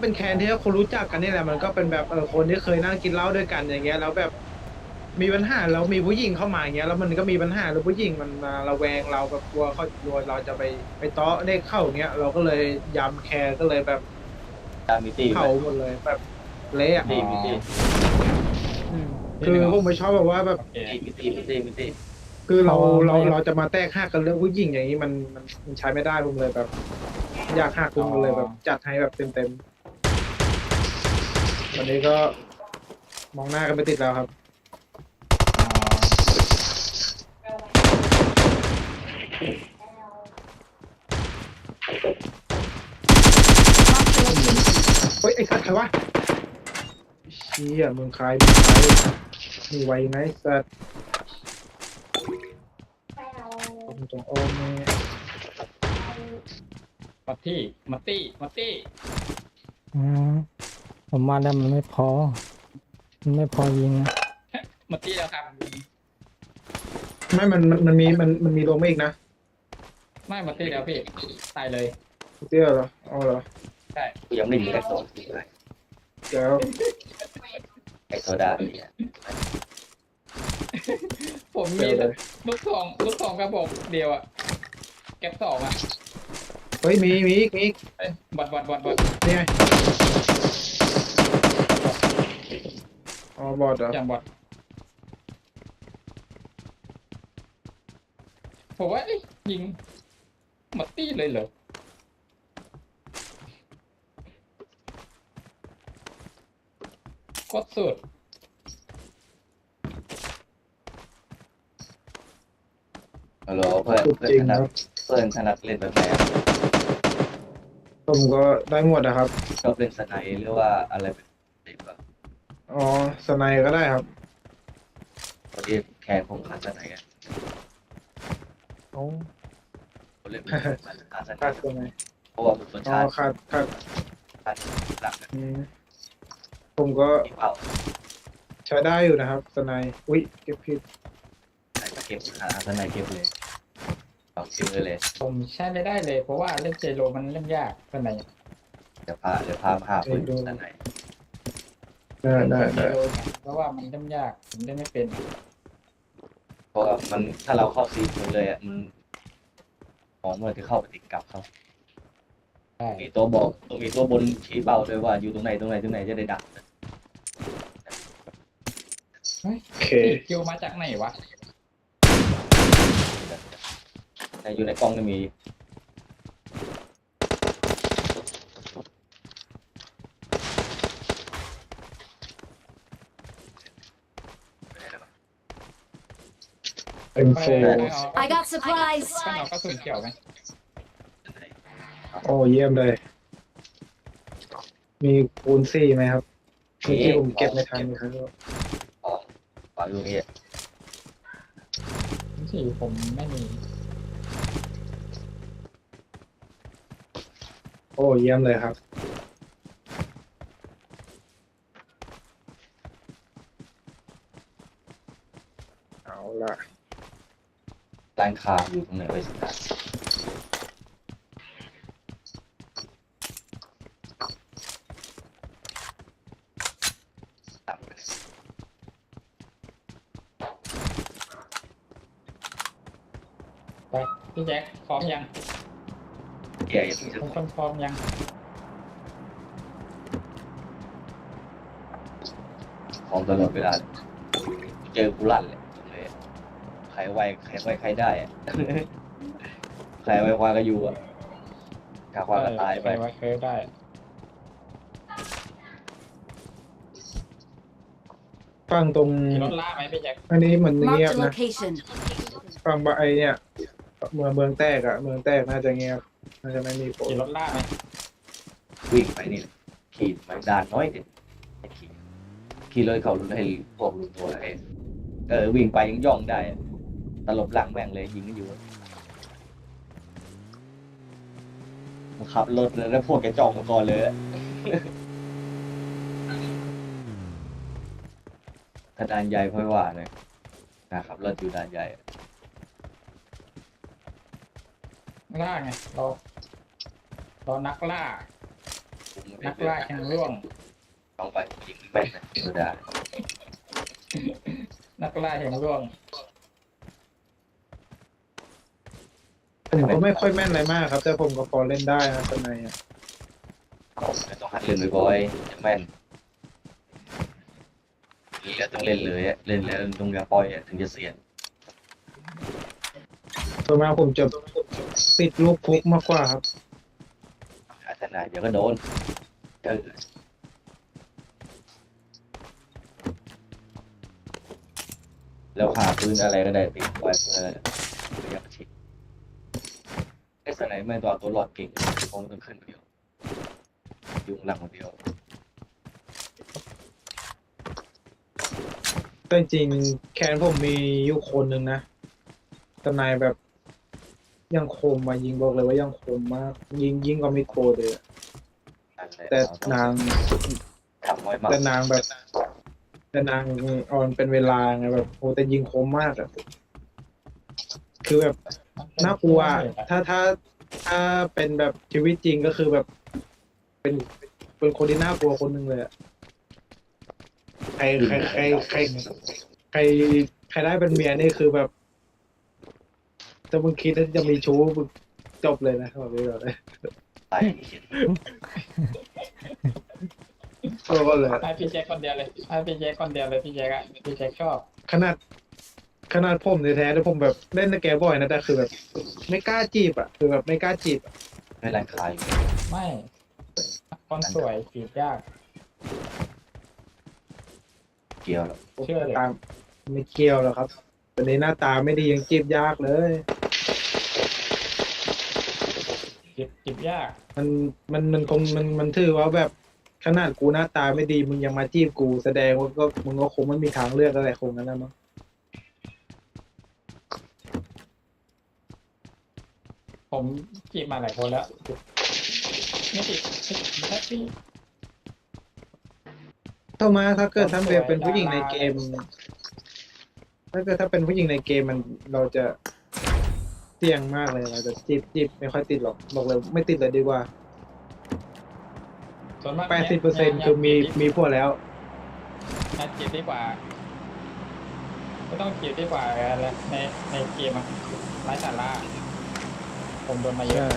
เป็นแคนที่คนรู้จักกันนี่แหละมันก็เป็นแบบคนที่เคยนั่งกินเหล้าด้วยกันอย่างเงี้ยแล้วแบบมีปัญหาแล้วมีผู้หญิงเข้ามาอย่างเงี้ยแล้วมันก็มีปัญหาแล้วผู้หญิงมันมาระแวงเราแบบกลัวเราจะไปเตาะได้เข้าอย่างเงี้ย เราก็เลยยำแคนก็เลยแบบ ตามมิตี้ เผาหมดเลยแบบเละอ่ะ มิตี้ คือผมไม่ชอบแบบว่าแบบ โอเค มิตี้ คือเราจะมาแตกหักกันเรื่องผู้หญิงอย่างนี้มันใช้ไม่ได้ผมเลยแบบ อยากหักคุณเลยแบบจัดให้แบบเต็มวันนี้ก็มองหน้ากันไม่ติดแล้วครับ เฮ้ยไอ้สัตว์ใครวะเชี่ยมึงใครมีไวไหมสัตว์ผมต้องโอมเนี่ย มัตตี้ อืมผมมาแล้วมันไม่พอยิงนะ มัตตี้แล้วครับ ไม่มันมีลงมาอีกนะ ไม่มัตตี้แล้วพี่ตายเลย เตี้ยเหรอเอาเหรอ ใช่ กูยังไม่มีแค่สอง เดี๋ยว ไอโซดาเนี่ย ผม เดี๋ มี ยวเลย ลูกซองกระบอกเดียวอ่ะแก๊ป2อ่ะ เฮ้ยมีอีก เอ้ยบอด นี่ไงอ๋อบอดเหรอ อย่างบอดผมว่ายิงมัตตี้เลยเหรอโคตรสุด ฮัลโหลเพื่อน สุดจริงครับ เพื่อนถนัดเล่นแบบไหน ผมก็ได้หมดนะครับ ชอบเล่นสไนหรือว่าอะไรแบบนี้ป่ะ อ๋อสไนก็ได้ครับ พอดีแคนผมขาดสไนกัน โอ้ ผมเล่นขาดสไน ขาดตัวไหน เพราะว่าผมตัว อ๋อ ชาติ ขาด หลัก อืมผมก็ ที่เป่า ใช้ได้อยู่นะครับสไนอุ๊ยเก็บผิด ไหนก็เก็บขาดสไนเก็บเลยเอาเก็บเลย ผมใช้ไม่ได้เลย เพราะว่าเล่นเจโรมันเล่นยากเป็นไหน เดี๋ยวพามาหาปืนด้านไหน ได้ ไม่รู้ไงเพราะว่ามันย่ำยากผมเล่นไม่เป็น เพราะว่ามันถ้าเราเข้าซีมันเลยอ่ะมันของมันจะเข้าไปติดกับเขา ใช่ มีตัวบอกมีตัวบนชี้เป้าด้วยว่าอยู่ตรงไหนจะได้ดัก เฮ้ย โอเค ตีคิวมาจากไหนวะ แต่อยู่ในกล้องก็มี เป็นโฟ I got supplies. ข้างนอกก็สุนเขียวไหม โอ้เยี่ยมเลย มีคูณ4ไหมครับเมื่อกี้ผมเก็บไม่ทันครับ ปล่อยอยู่นี่ สี่ผมไม่มี โอ้เยี่ยมเลยครับ เอาละ ร้านค้าอยู่ตรงไหนไปสุดท้ายตามไปเลย ไปพี่แจ็คพร้อมยัง แย่ยังไม่ถึ ทุ ง กคนพร้อมยัง ของตลอดเวลาเจอกูลั่นเลยใครไวใครได้อะ ใครไวควาก็อยู่อ่ะถ้าควาก็ตายไป ใครว่าเคยได้ ฟังตรง มีรถล่าไหมพี่แจ็ค อันนี้มันเงียบ Marked a นะ location. ฟังบะไอเนี่ยเมืองแตกอะเมืองแตกน่าจะเงียบน่าจะไม่มีฝน มีรถล่าไหม วิ่งไปนี่ขี่มาด่านน้อยเด็ดขี่เลยเขาให้พวกลุงตัวอะไรวิ่งไปยังย่องได้อะตลบหลังแม่งเลยยิงกันอยู่มันขับรถแล้วพวกแกจ้องมาก่อนเลยอะ ถ้าด่านใหญ่ค่อยว่าเลยนะครับรถอยู่ด่านใหญ่ ล่าไงเรานักล่า นักล่าแข่งร่วง ต้องไปยิงแม่นนะสุดา นักล่าแข่งร่วง ผมก็ไม่ค่อยแม่นอะไรมากครับ แต่ผมก็พอเล่นได้นะตอนในอะ ต้องหัดเล่นบ่อยๆจะแม่นนี่แหละต้องเล่นเลยอะเล่นแล้วต้องอย่าปล่อยอะถึงจะเสียน ส่วนมากผมจะติดลูกคุกมากกว่าครับ อาจารย์เดี๋ยวก็โดนแล้วหาปืนอะไรก็ได้ติดไว้เพื่อระยะประชิดไอ้สไนไม่ตัวหลอดเก่งคงต้องขึ้นเดียวยุงหลังคนเดียว แต่จริงๆแคนผมมีอยู่คนหนึ่งนะทนายแบบยังคมมายิงบอกเลยว่ายังคมมาก ยิงกว่ามิโครเลยอะแต่นาง ทำไว้มาก แต่นางแบบแต่นางออนเป็นเวลาไงแบบโอ้แต่ยิงคมมากอะคือแบบน่ากลัวอะถ้าเป็นแบบชีวิตจริงก็คือแบบ เป็นคนที่น่ากลัวคนหนึ่งเลยอะใครได้เป็นเมียนี่คือแบบถ้ามึงคิดว่าจะมีชู้มึงจบเลยนะแบบนี้แบบนี้ ตาย ก็เลย ให้พี่แจ็คคนเดียวเลยให้พี่แจ็คคนเดียวเลยพี่แจ็คอะพี่แจ็คชอบ ขนาดผมแท้ๆที่ผมแบบเล่นในแกบ่อยนะแต่คือแบบ ไม่กล้าจีบอ่ะคือแบบไม่กล้าจีบอะ ไม่ไรคลาย ไม่คนสวยจีบยาก เกี่ยวแล้ว เชื่อเลย ตามไม่เกี่ยวหรอกครับวันนี้หน้าตาไม่ดียังจีบยากเลย จีบยาก มันถือว่าแบบขนาดกูหน้าตาไม่ดีมึงยังมาจีบกูแสดงว่าก็มึงก็คงไม่มีทางเลือกอะไรคงนั้นนะมั้ง ผมจีบมาหลายคนแล้วไม่ติดแฮปปี้ เข้ามาถ้าเกิดถ้าเป็นผู้หญิงในเกม ถ้าเป็นผู้หญิงในเกมมันเราจะเสี่ยงมากเลยเราจะจีบไม่ค่อยติดหรอกบอกเลยไม่ติดเลยดีกว่า ส่วนมาก 80%คือมีพวกแล้ว งานจีบดีกว่าไม่ต้องจีบดีกว่าอะไรในเกมอะไร้สาระผมโดนมาเยอะ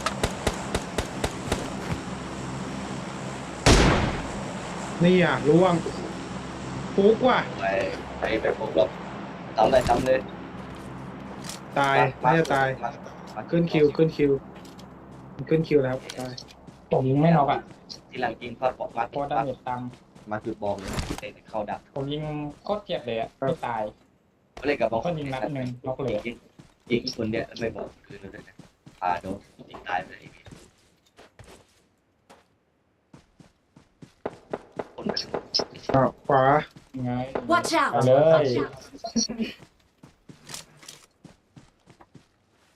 นี่อ่ะร่วงปุ๊กว่ะ ไปแบบพวกเราทำเลย ตายน่าจะตาย ขึ้นคิวแล้วตาย ผมยิงไม่น็อกอ่ะ ที่หลังกินพอบอกมา โคตรดาเมจตาม มาจุดบอมเลยเตะเข้าดัก ผมยิงโคตรเจ็บเลยอ่ะไม่ตาย เล่นกับบอล ก็ยิงนัดหนึ่งน็อกเลย ยิงคนเนี้ยไม่บอกคือเลยนะพาโดนยิงตายไปเลยคนไป ขวา ไง Watch เอา out! เลย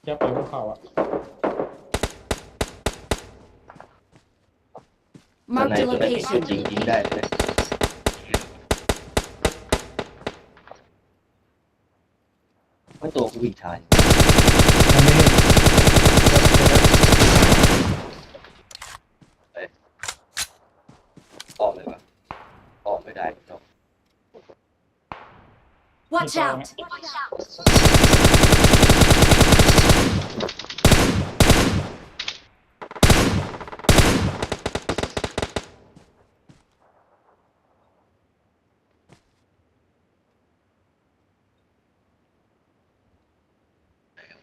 เทียบไปพวกเขาอ่ะ ตัวไหน Marked a ตัวไหนที่สุด location. ยิงได้เลยไม่ตัวกูวิ่งชาย อันนี้ ออกเลยวะออกไม่ได้เนาะ Watch out!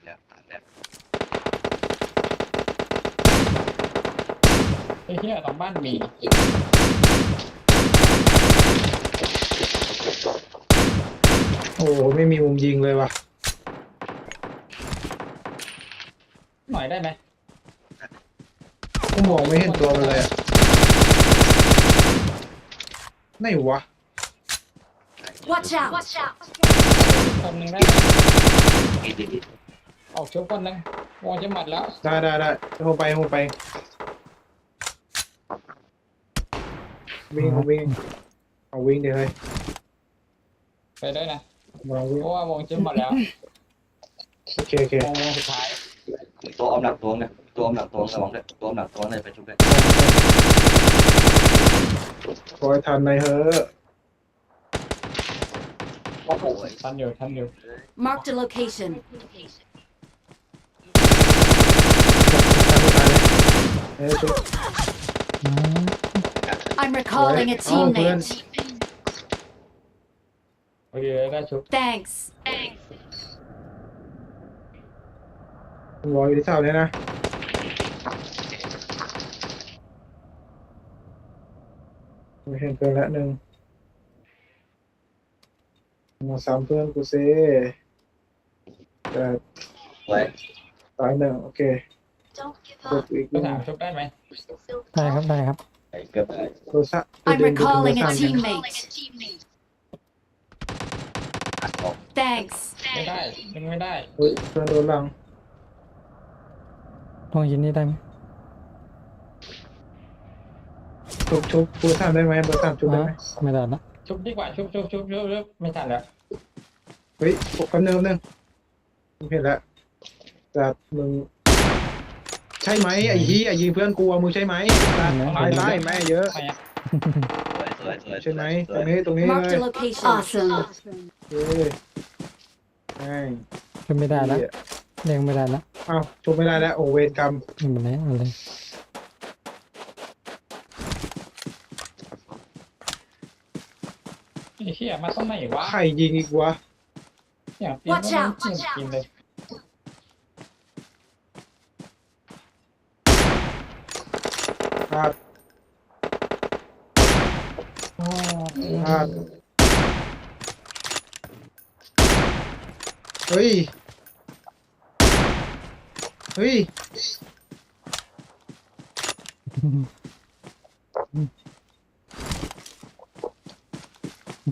แล้วตามแล้ว ไอ้เหี้ยตรงบ้านมี โอ้โหไม่มีมุมยิงเลยว่ะ หน่อยได้ไหม ก็มองไม่เห็นตัวมันเลยอะไหนวะ Watch out! คนหนึ่งได้ ดี ออกชุบคนหนึ่งวงจะหมัดแล้ว ได้โหไปวิ่งเอาวิ่งเดี๋ยวเลย ไปได้นะ ลองวิ่ง เพราะว่าวงจะหมัดแล้ว โอเค วงสุดท้าย ตัวอมหนักตัวเนี่ยตัวอมหนักตัวระวังเลยตัวอมหนักตัวเลยไปชุบเลย ขอให้ทันในเฮ้อะ โอ้โห ทันอยู่ Marked a location. ชุบ I'm recalling a teammate. โอเคได้ชุบ Thanks. รออยู่ที่เสาเนี่ยนะไม่เห็นเพื่อนละหนึ่งมาซ้ำเพื่อนกูเซ่แต่ ไว้ ตายหนึ่งโอเคกดอีกห ก็ นึ่ง ถามชุบได้ไหม ได้ครับ ไอ้เกือบ โทรศัพท์ I'm recalling a อัด teammate. ออก Thanks. ไม่ได้ยิงไม่ได้ เฮ้ยเพื่อนโดนหลัง ลองยินนี่ได้ไหม ชุบกูทำได้ไหมเบอร์สามชุบได้ไหม ไม่ได้ละ ชุบดีกว่าชุบไม่ทันแล้ว เฮ้ยกำเนิดนึงผมเห็นแล้วจัดมึงใช่ไหมไอ้เหี้ยยิงเพื่อนกูอะมึงใช่ไหมตายแม่เยอะ ไม่อะ สวย ใช่ไหมตรงนี้เล Marked ย a location. Awesome. เฮ้ยแม่ง ช่วยไม่ได้ละเลี้ยงไม่ได้ละ อ้าวชุบไม่ได้แล้วโอ้เวรกรรม ไม่เป็นไรเอาเลย ไอ้เหี้ยมาต้องไหนวะ ใครยิงอีกวะ อย่างปีน Watch ก็ out ไม่กินเลย พลาดพลาดเฮ้ย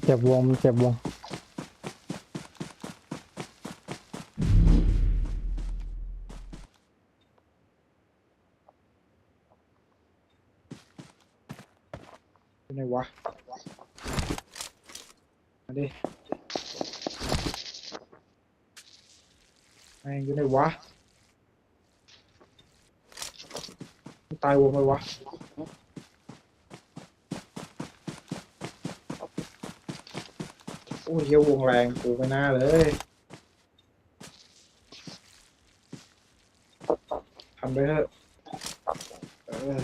เจ็บวงมันเจ็บวง เป็นไงวะมาดิแม่งอยู่ไหนวะตายวงเลยวะ อ้ยเหี้ยวงแรงกูไม่น่าเลยทำไปเถอะเออ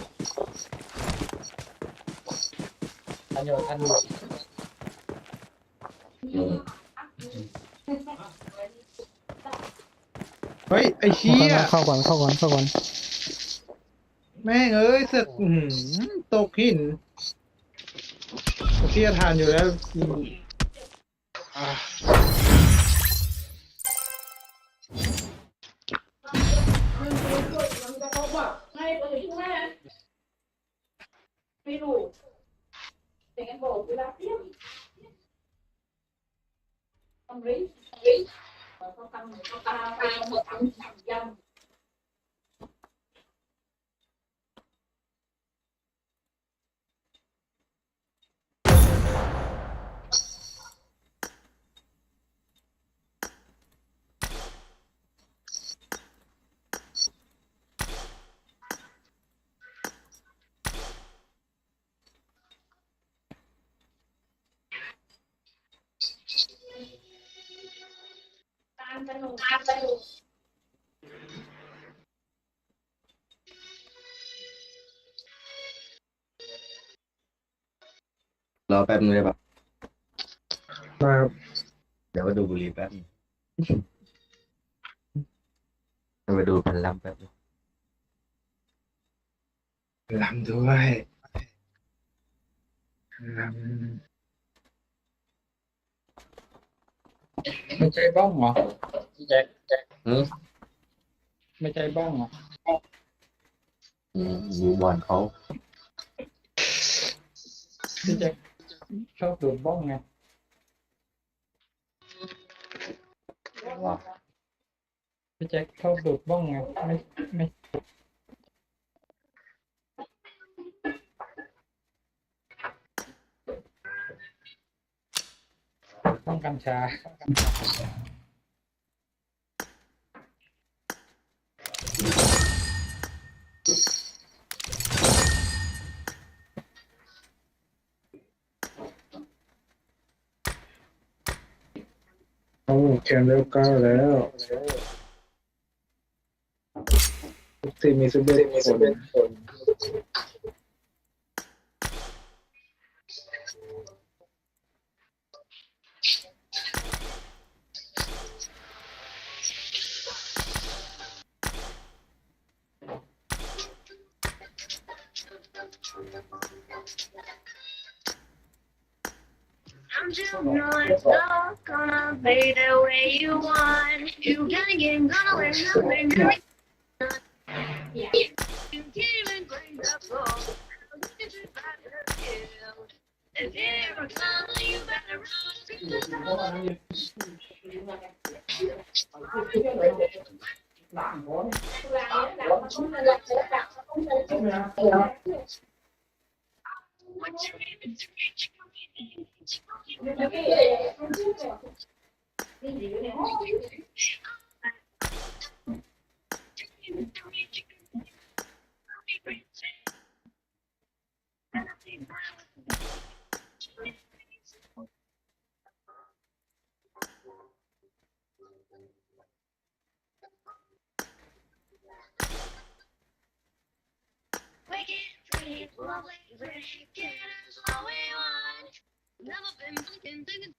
อันโยนอัน เฮ้ยไอ้เชี่ย เข้าก่อนเข้าก่อนเข้าก่อน แม่งเอ้ยเสือกตกหินเชี่ยทานอยู่แล้วอ่ะ รอแป๊บนึงได้ปะ ครับ เดี๋ยวมาดูบุหรี่แป๊บนึงไปดูพันลำแป๊บนึง ลำด้วยลำ ไม่ใช่บ้องเหรอพี่แจ็ค อืม ไม่ใช่บ้องเหรอ มีบอลเขา พี่แจ็คชอบดูดบ้องไงพี่แจ็คชอบดูดบ้องไงไม่ต้องกัญชา โอ้แข่งเร็วก้าแล้วทุกทีมมี11 คน I'm just not gonna be the way you want. You gotta get gonna let nothing do it. You can't even bring the phone. If you ever come, you better run. We can free, lovely, free, get us all we want. Never been thinking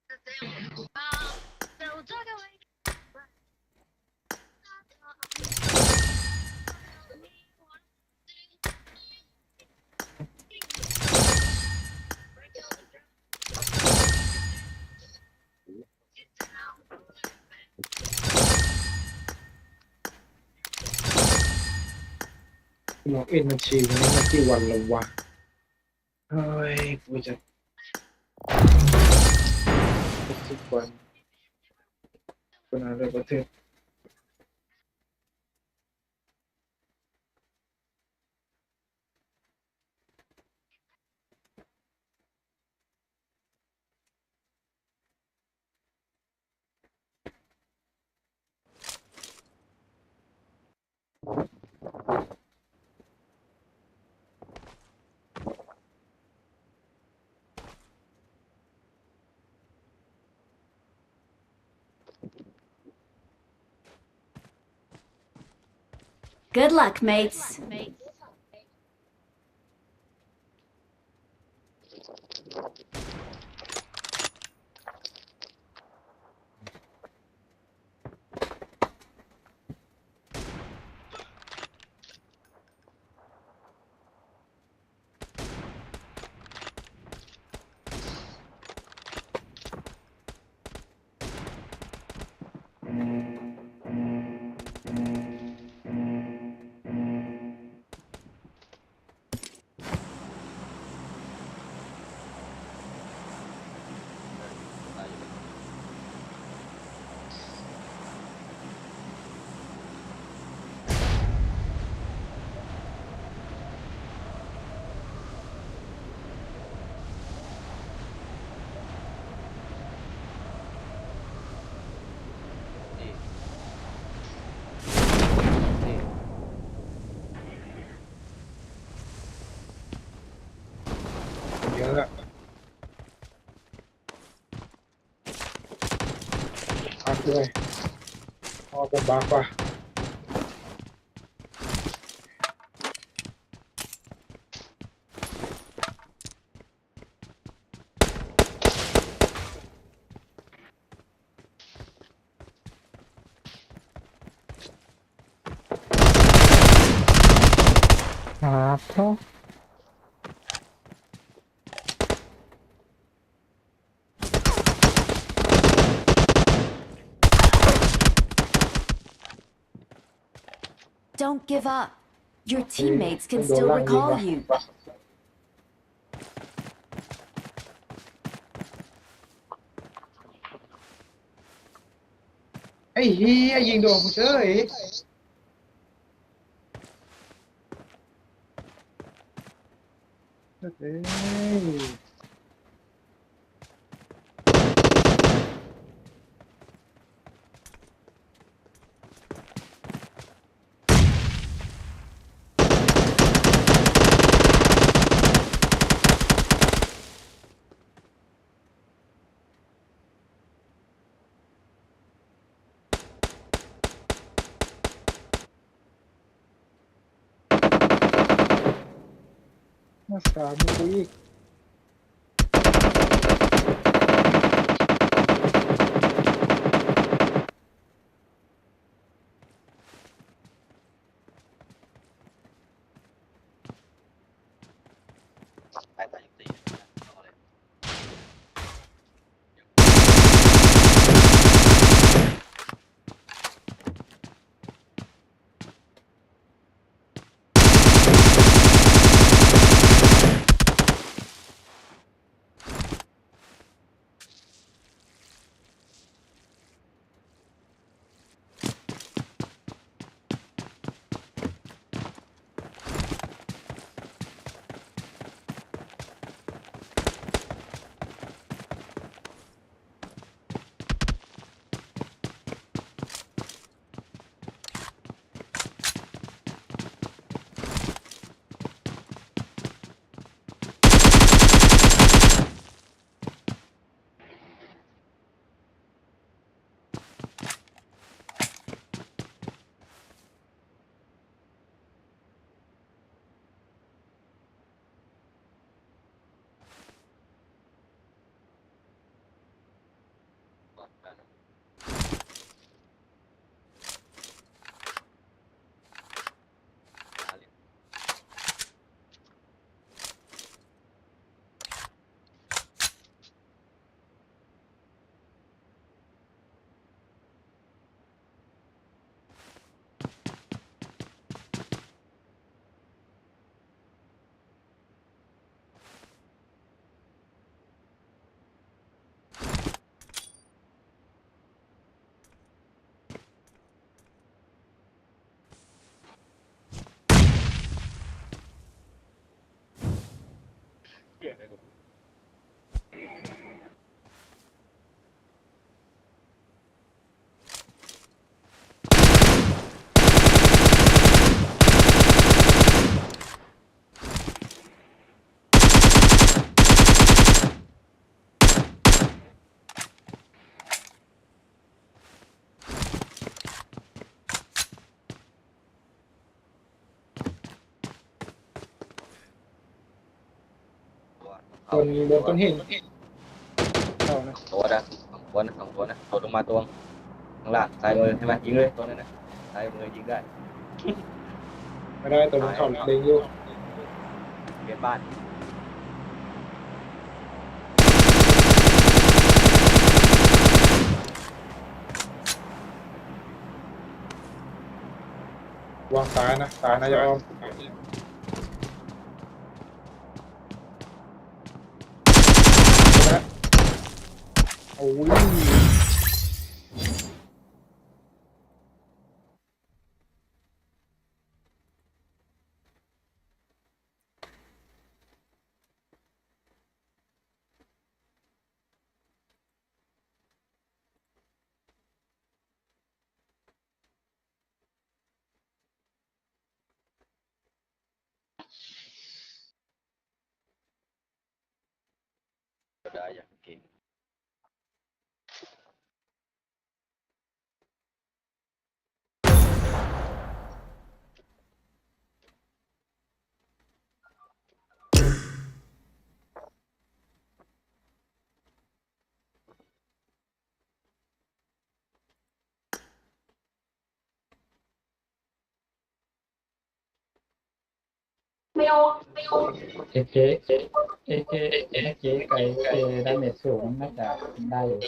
that they won't stop. So talk away. ล็อกอินบัญชีวันนี้มากี่วันแล้ววะเฮ้ยกูจะ10 วันคนอะไรประเทศ Good luck, mates. เยอะอะพักด้วยพอผมบักว่ะครับโทษ Don't give up. Your teammates can still recall you. ไอ้เฮียยิงโดนกูเฉยเอ้ย มาสามกูอีก บนก้อนหินเข้านะ ตัวนะสองตัวนะตัวลงมาตัวข้างล่างซ้ายมือใช่ไหมยิงเลยตัวนั้นนะซ้ายมือยิงได้ ไม่ได้ตัวมันเขาเล็งอยู่ เก็บบ้าน วางซ้ายนะซ้ายนะอย่าอ้อมโอ้ย ก็ได้อย่างเก่งเอเคเอเคไก่ดาเมจสูงน่าจะได้อยู่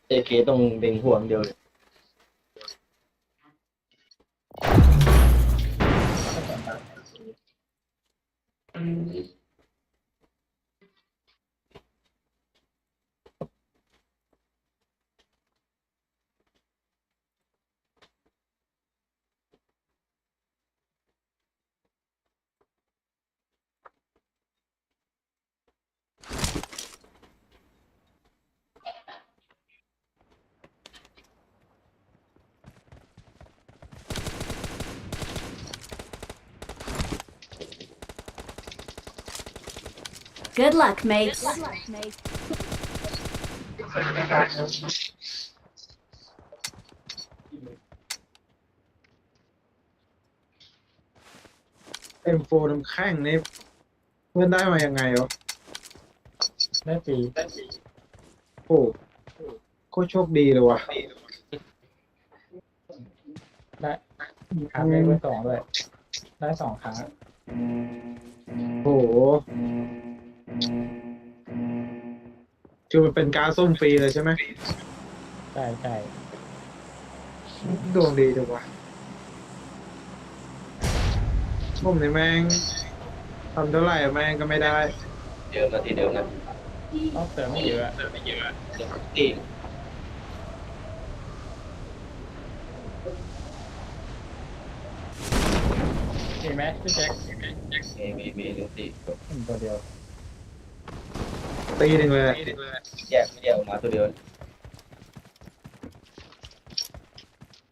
เอเคต้องเด็งห่วงเดียวเลย Good luck, mates. เอ็มโฟน้ำแข็งนี่เพื่อนได้มายังไงวะ ได้ฟรี โอ้โคตรโชคดีเลยวะ ได้ครั้งได้เบอร์สองด้วยได้สองครั้ง โอ้โหคือมันเป็นการส้มฟรีเลยใช่ไหม ใช่ใช่ ดวงดีจังวะผมนี่แม่งทำเท่าไหร่แม่งก็ไม่ได้ เดิมนะที่เดิมนะ ต้องเติมไม่เยอะ เดิมที่ มีไหมพี่แจ็ค มีเดิมที่ ตัวเดียว ตีหนึ่งเลย แยกไม่แยกออกมาตัวเดียว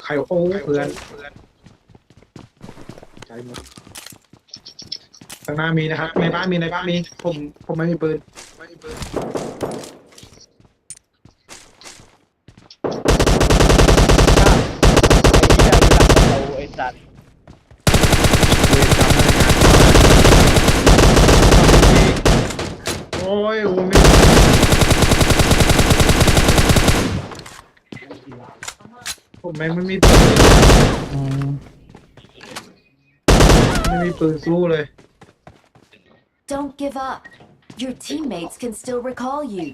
ใครโอ้เพื่อนใจหมดข้างหน้ามีนะครับในบ้านมีผมไม่มีปืน ไอ้สัตว์ เวรกรรมอะไรงานโอ้ยโอ้ไม่ผมแม่งไม่มีปืน อืม ไม่มีปืนสู้เลย Don't give up. Your teammates can still recall you.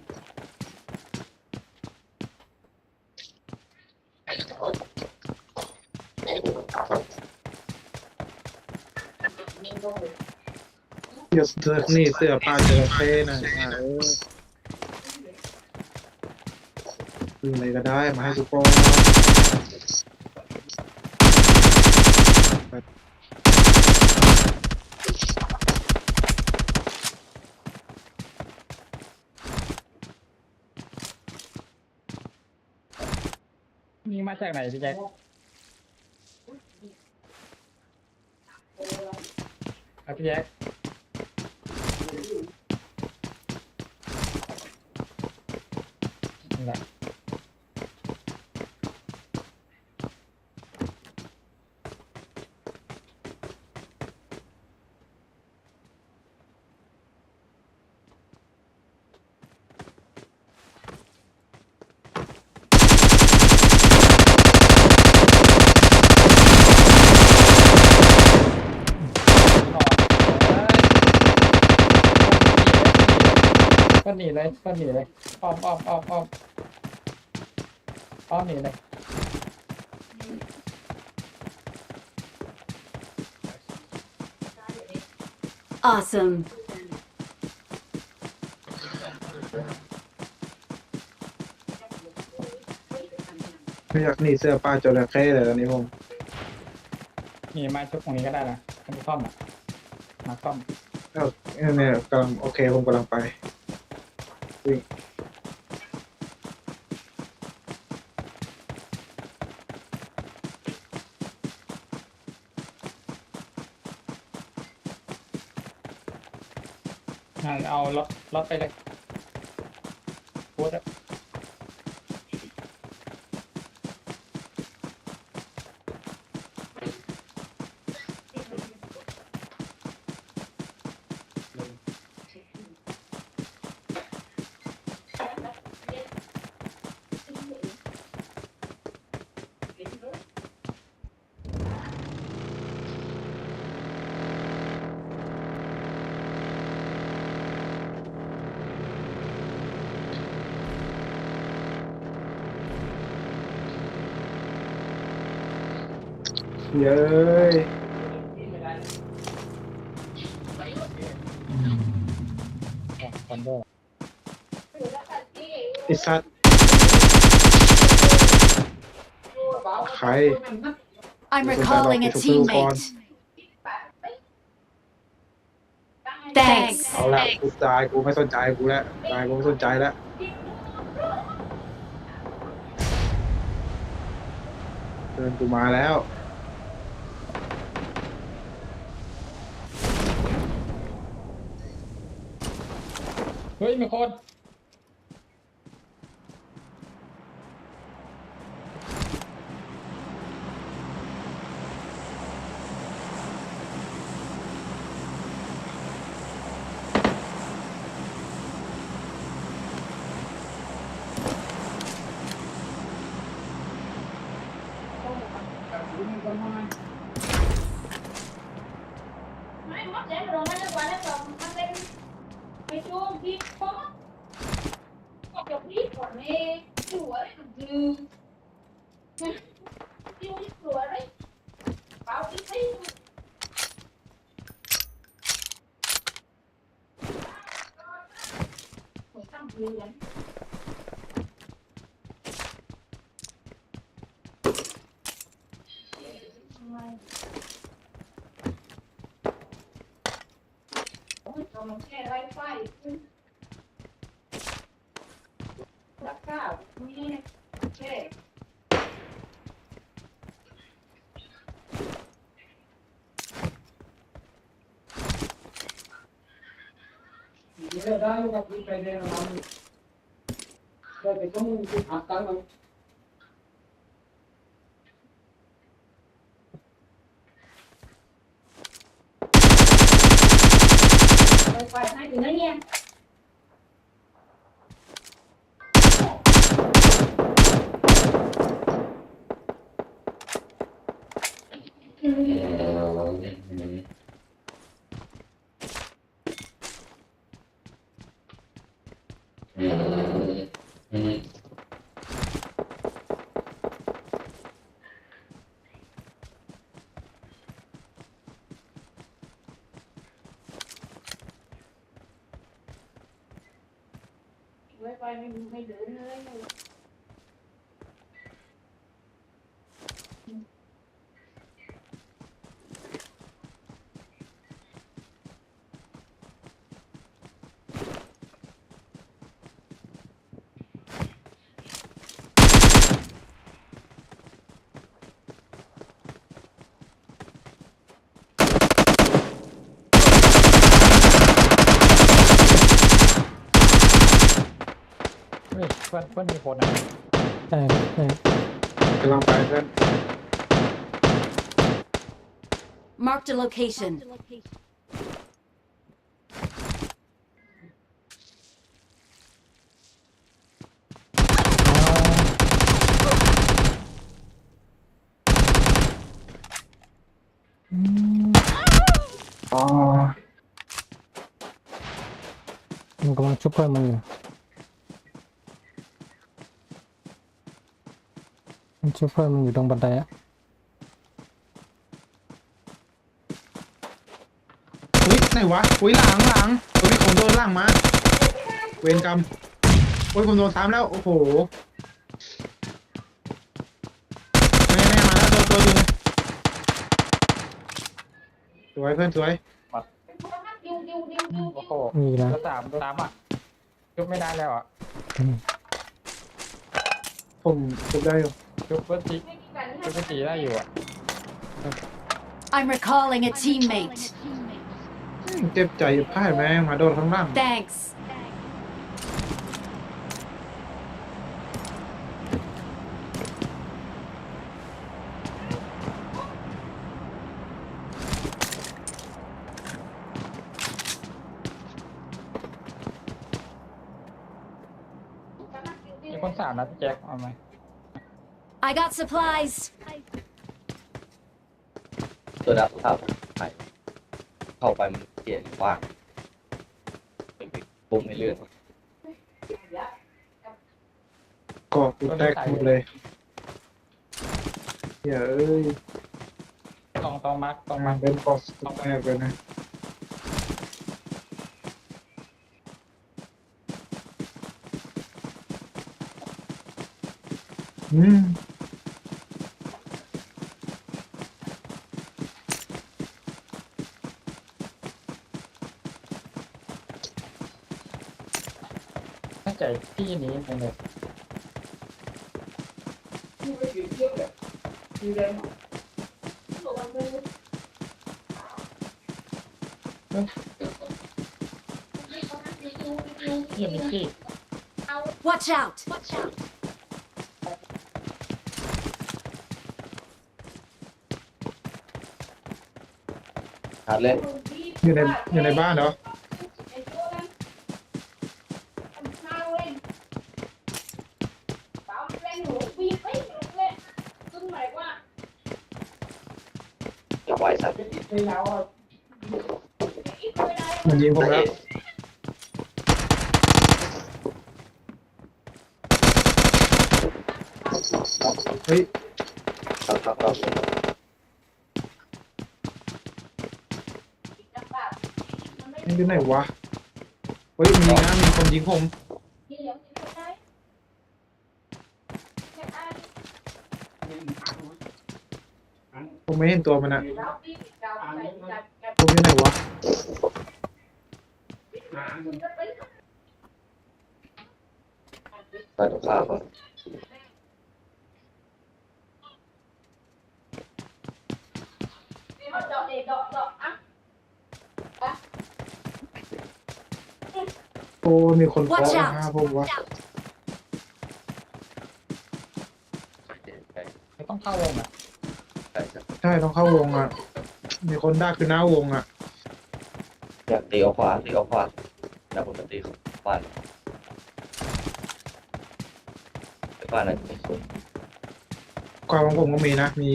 เดี๋ยวเสือนี่เสือป่าจระเข้นะปืนอะไรก็ได้มาให้ทุกคน มีมาจากไหนพี่แจ็คครับพี่แจ็คนี่แหละ ก็หนีเลยก็หนีเลยอ้อมหนีเลย Awesome. ไม่อยากหนีเสื้อป้าจระเข้เลยตอนนี้ผม หนีมาชุบตรงนี้ก็ได้นะทำซ่อมอ่ะมาซ่อม เนี่ยกำลังโอเคผมกำลังไปวิ่ง เอารถไปเลยพูดอะเย้ย คอนโด ไอ้สัตว์ใคร I'm recalling a teammate. Thanks. เอาละกูตายกูไม่สนใจกูแล้วตายกูไม่สนใจแล้วเดินกูมาแล้ว เฮ้ยมีคน ไม่หมดแล้วลงมาแล้ววันแล้วก็มันเป็นไปช่วงที่พ่อก็จบที่ก่อนเลยสวยจืดจิ้วสวยเลยเปล่าที่ที่หัวตั้งเรือนเราแค่ไร้ไฟรักษานี่แค่ไฟให้อยู่นะเนี่ยไฟไม่เดินเลยเฮ้ยเพื่อนมีคนอ่ะ ใช่ใช่ กำลังไปเพื่อน Marked a location. อ๋อ โอ้ มันกำลังชุบเพื่อนมันอยู่มันชุบเพื่อนมันอยู่ตรงบันไดอะ เฮ้ยไหนวะอุ้ยหลังตัวนี้ผมโดนหลังมาเวรกรรมโอ้ยผมโดนซ้ำแล้วโอ้โหแม่มาแล้วตัวยิงสวยเพื่อนสวย โอ้โห มีนะ แล้วสามอ่ะยุบไม่ได้แล้วอ่ะ ผมจุดได้อยู่ ยุบเพื่อนจีได้อยู่อ่ะ I'm recalling a teammate. เจ็บใจพลาดแม่งมาโดนข้างล่าง Thanks. มีคนสามนะพี่แจ็คเอาไหม I got supplies. ตัวดับครับไปเข้าไปมันเปลี่ยนว่างปุ่มไม่เลื่อน กอกกูแตกหมดเลยเฮ้ยเอ้ย ต้องมาร์กต้อง มา มาร์ก เป็นกอกกูแตกเลยนะอืม น่าจะที่นี้เป็นเลยยังมีที่ Watch out. หัดเลย อยู่ในบ้านเหรอจะไหวสัตว์ มันยิงผมแล้วเฮ้ย ครับ นี่อยู่ไหนวะเฮ้ยมีนะมีคนยิงผมผมไม่เห็นตัวมันอะผมอยู่ไหนวะ ไปตรงข้ามก่อน โอ้มีคนเคาะ Watch out หาผมวะ ไม่ต้องเข้าวงอ่ะ ใช่ต้องเข้าวงอะมีคนดักคือหน้าวงอะ อยากตีเอาขวาแล้วผมจะตีบ้านบ้านนั้นมีคน กว่าของผมก็มีนะมี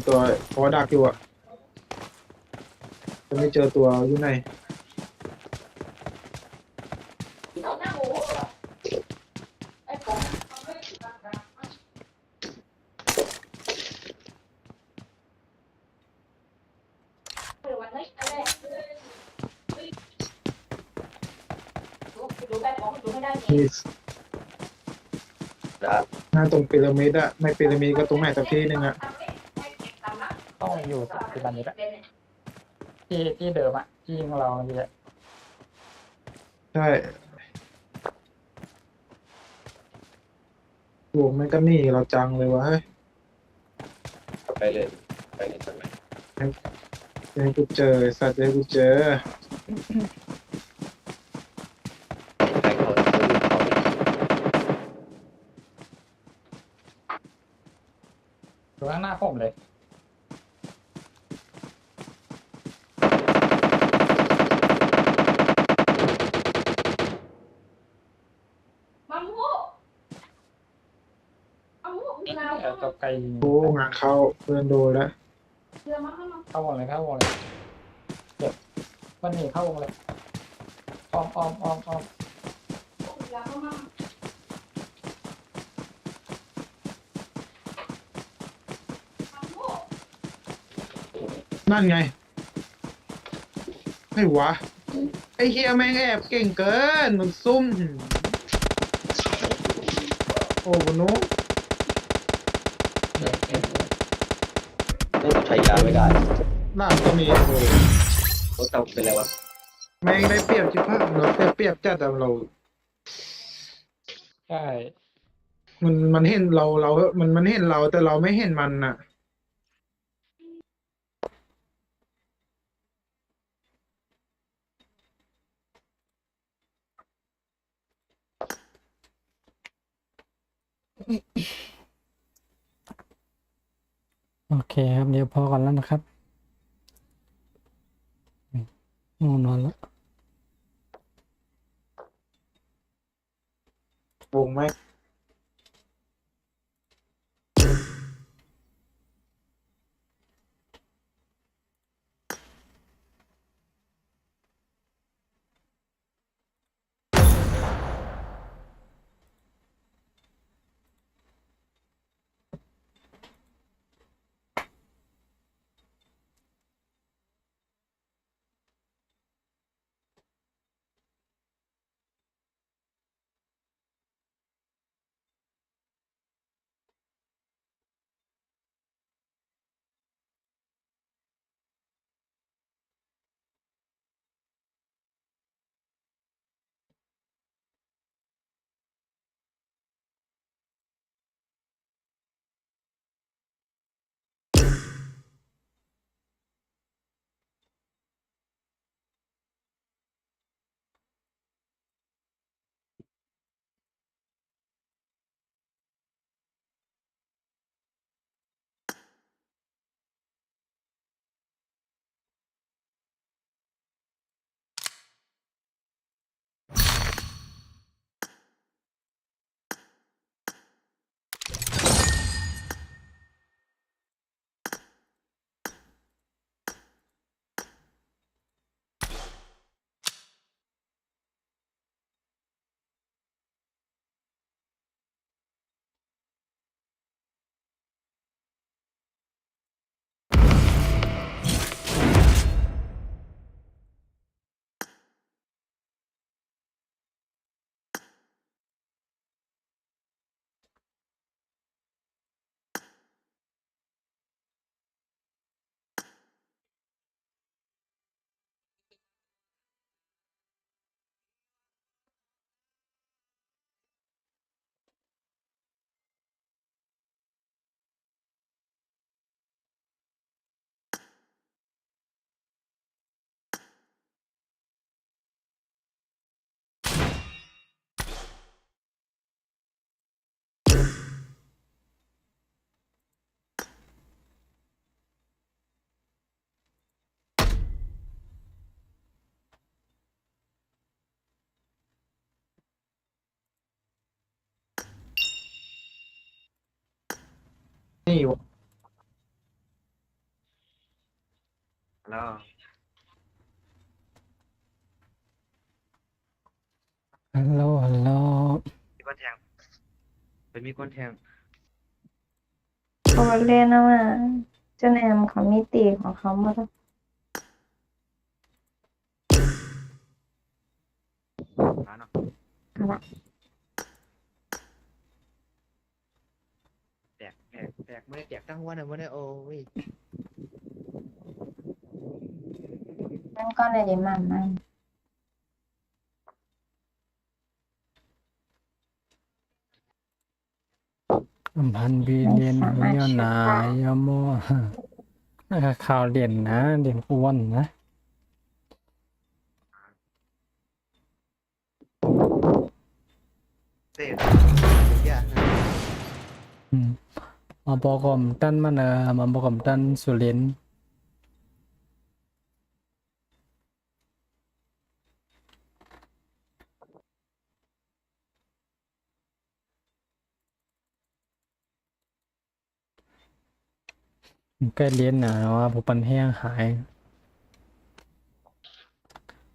ตัวเพราะว่าดักอยู่อะจะไม่เจอตัวอยู่ไหน มี นะ หน้าตรงพีระมิดอะไม่พีระมิดก็ตรงไหนสักที่หนึ่งอะ ต้องอยู่ปัจจุบันนี้แหละที่เดิมอ่ะที่ของเราเมื่อกี้ ใช่วงมันก็หนีเราจังเลยวะเฮ้ย ไปเลยทำไม เดี๋ยวให้กูเจอไอ้สัตว์เดี๋ยวให้กูเจอ ใครเขา อยู่ข้างหน้าผมเลย ตัวไกลยิง โอ้งานเข้าเพื่อนโดนแล้ว เข้าวงเลยเดี๋ยวมันหนีเข้าวงเลยอ้อม นั่นไงไอ้วะไอ้เฮียแม่งแอบเก่งเกินมันซุ่มโอ้โหนุ เล่นใช้ยาไม่ได้ หน้าก็มีโอ้โห รถเราเป็นอะไรวะ แม่งได้เปรียบชิบหายเราได้เปรียบจัดแต่เรา ใช่ มันเห็นเรามันเห็นเราแต่เราไม่เห็นมันน่ะ โอเคครับเดี๋ยวพอก่อนแล้วนะครับง่วงนอนแล้ว วงไหมนี่วะ แล้ว ฮัลโหลฮัลโหล มีคนแทงเป็นมีคนแทง เขามาเล่นนะว่าเจ้าแอมเขามีตีของเขามาแล้ว มาเนาะ เอาละ แตกไม่ได้แตกตั้งวันนะไม่ได้โอ้ย นั่นก็เลยดีมากมาก สัมพันธ์บีเรียนหัวยนายาโมนะครับข่าวเด่นนะเด่นอ้วนนะ เตะยากนะ อืมมาบอกผมตั้นมาเนอะมาบอกผมตั้นสุรินทร์ใกล้เรียนนะว่าผู้ปันแห้งหาย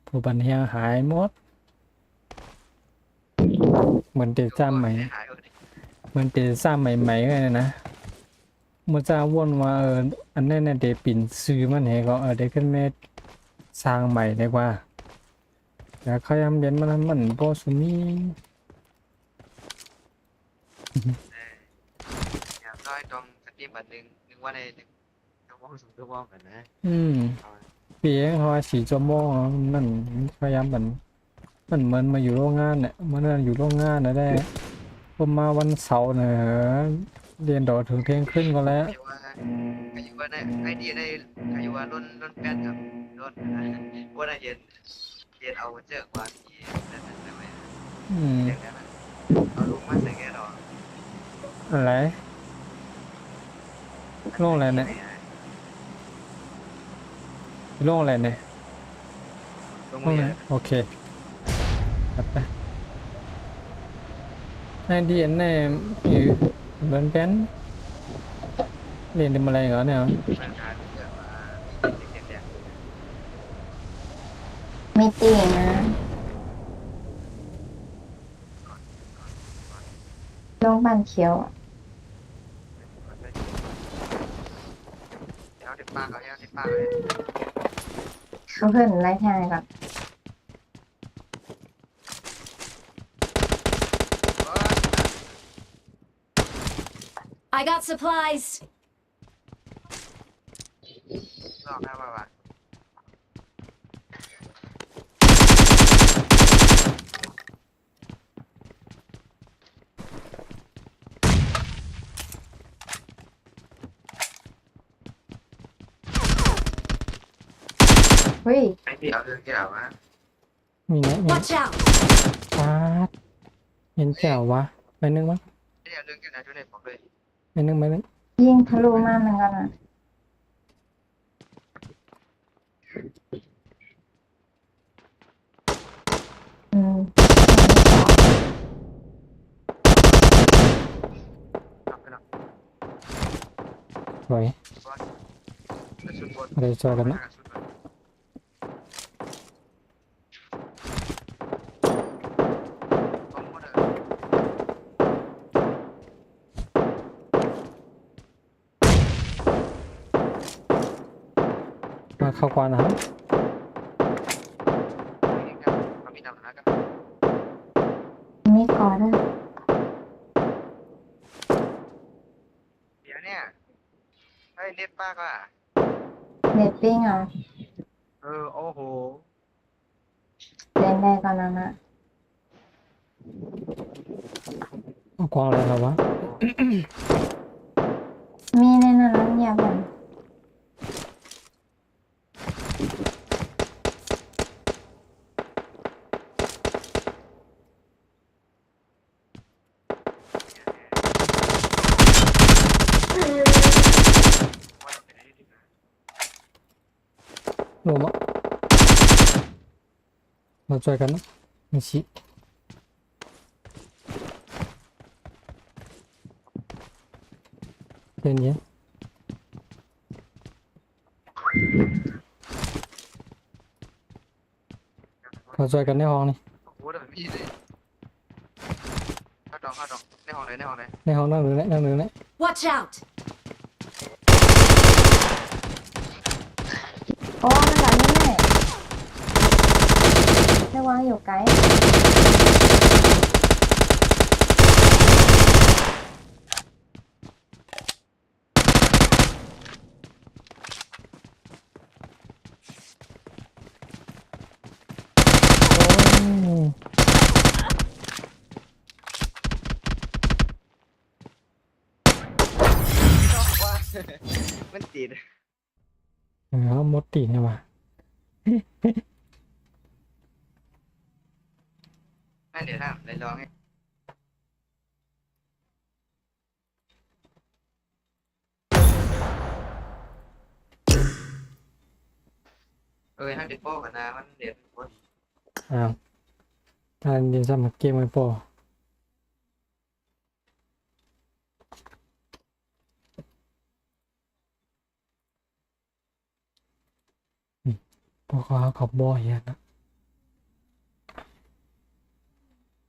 ผู้ปันแห้งหายหมดเหมือนติดซ้ำใหม่ หายเออ เหมือนติดซ้ำใหม่ๆเลยนะ มันจะวนมาอันนั้นเนี่ยเดปินซื้อมันเหก็เด็กขึ้นแม่สร้างใหม่ดีกว่าแล้วเขายำเรียนมันโบสุมี อย่างน้อยต้องสตรีมบันนึงว่าใน1 ชั่วโมง 2 ชั่วโมงกันนะ เปียงเขาสีจมองมันพยายามมันเหมือนมาอยู่โรงงานเนี่ยมันอยู่โรงงานนะได้ผมมาวันเสาร์เนี่ยเรียนดอถึงเที่ยงขึ้นก็แล้ว อายุว่าในไอเดียในอายุว่าล้นแป้นกับล้นว่าได้เย็นเอาเจอกว่าที่นั่นได้ไหมเด็กนั้นเอาลงมาใส่แกดอก อะไรโรงอะไรเนี่ยโรงอะไรเนี่ย ลง โรง มา อะไรโอเคครับไปไอเดียเนี่ยอยู่เดินเป็นเรียนทำอะไรเหรอเนี่ย มันขาดเกิดมาเด็กๆ ไม่ตีนะโรงพยาบาลเขียวอะ เอาเด็กป้าเขาเอาเด็กป้าเลย เขาเพิ่นไล่แทงก่อน I got supplies. ลอกหน้าบ้าน เฮ้ย ไอพี่เอาเรื่องเกี่ยวมา มีนะมี Watch out. ปาดเห็นแจ๋ววะไปนึงมั้ง ไม่ได้เอาเรื่องเกี่ยวกับช่วยผมเลย ไปนึง ยิงทะลุมาเหมือนกันอ่ะอืม เอาไปหน่อย สวย กระสุนบน อะไรจอยกันนะมาเข้ากวานนะครับ มีน้ำหนักกัน มีกอด้วย เดี๋ยวเนี่ยไอ้เน็ตป้าก็ เน็ตปิ้งอ่ะ โอ้โห เล่นได้ก่อนนะ เอากวางอะไรเราวะ มีในนั้นแล้วเงียบมัน รวมอ่ะเราจอยกันนะไม่ชี้เย็นเราจอยกันในห้องนี่ โอ้โหแต่พี่เลยเข้าดอกในห้องไหน ในห้องนั่งหรือนั่งหรือ Watch out. โอ้มันหลังนี่แม่ระวังอยู่ไกล มันติด มดตีเนี่ยว่ะ ไม่เดี๋ยวทำเลยลองให้ให้เด็กโป้กันนะมันเด็ดคน อ้าวทานยินซ้ำเกมไม่พอพวกเขาขับบอยนะ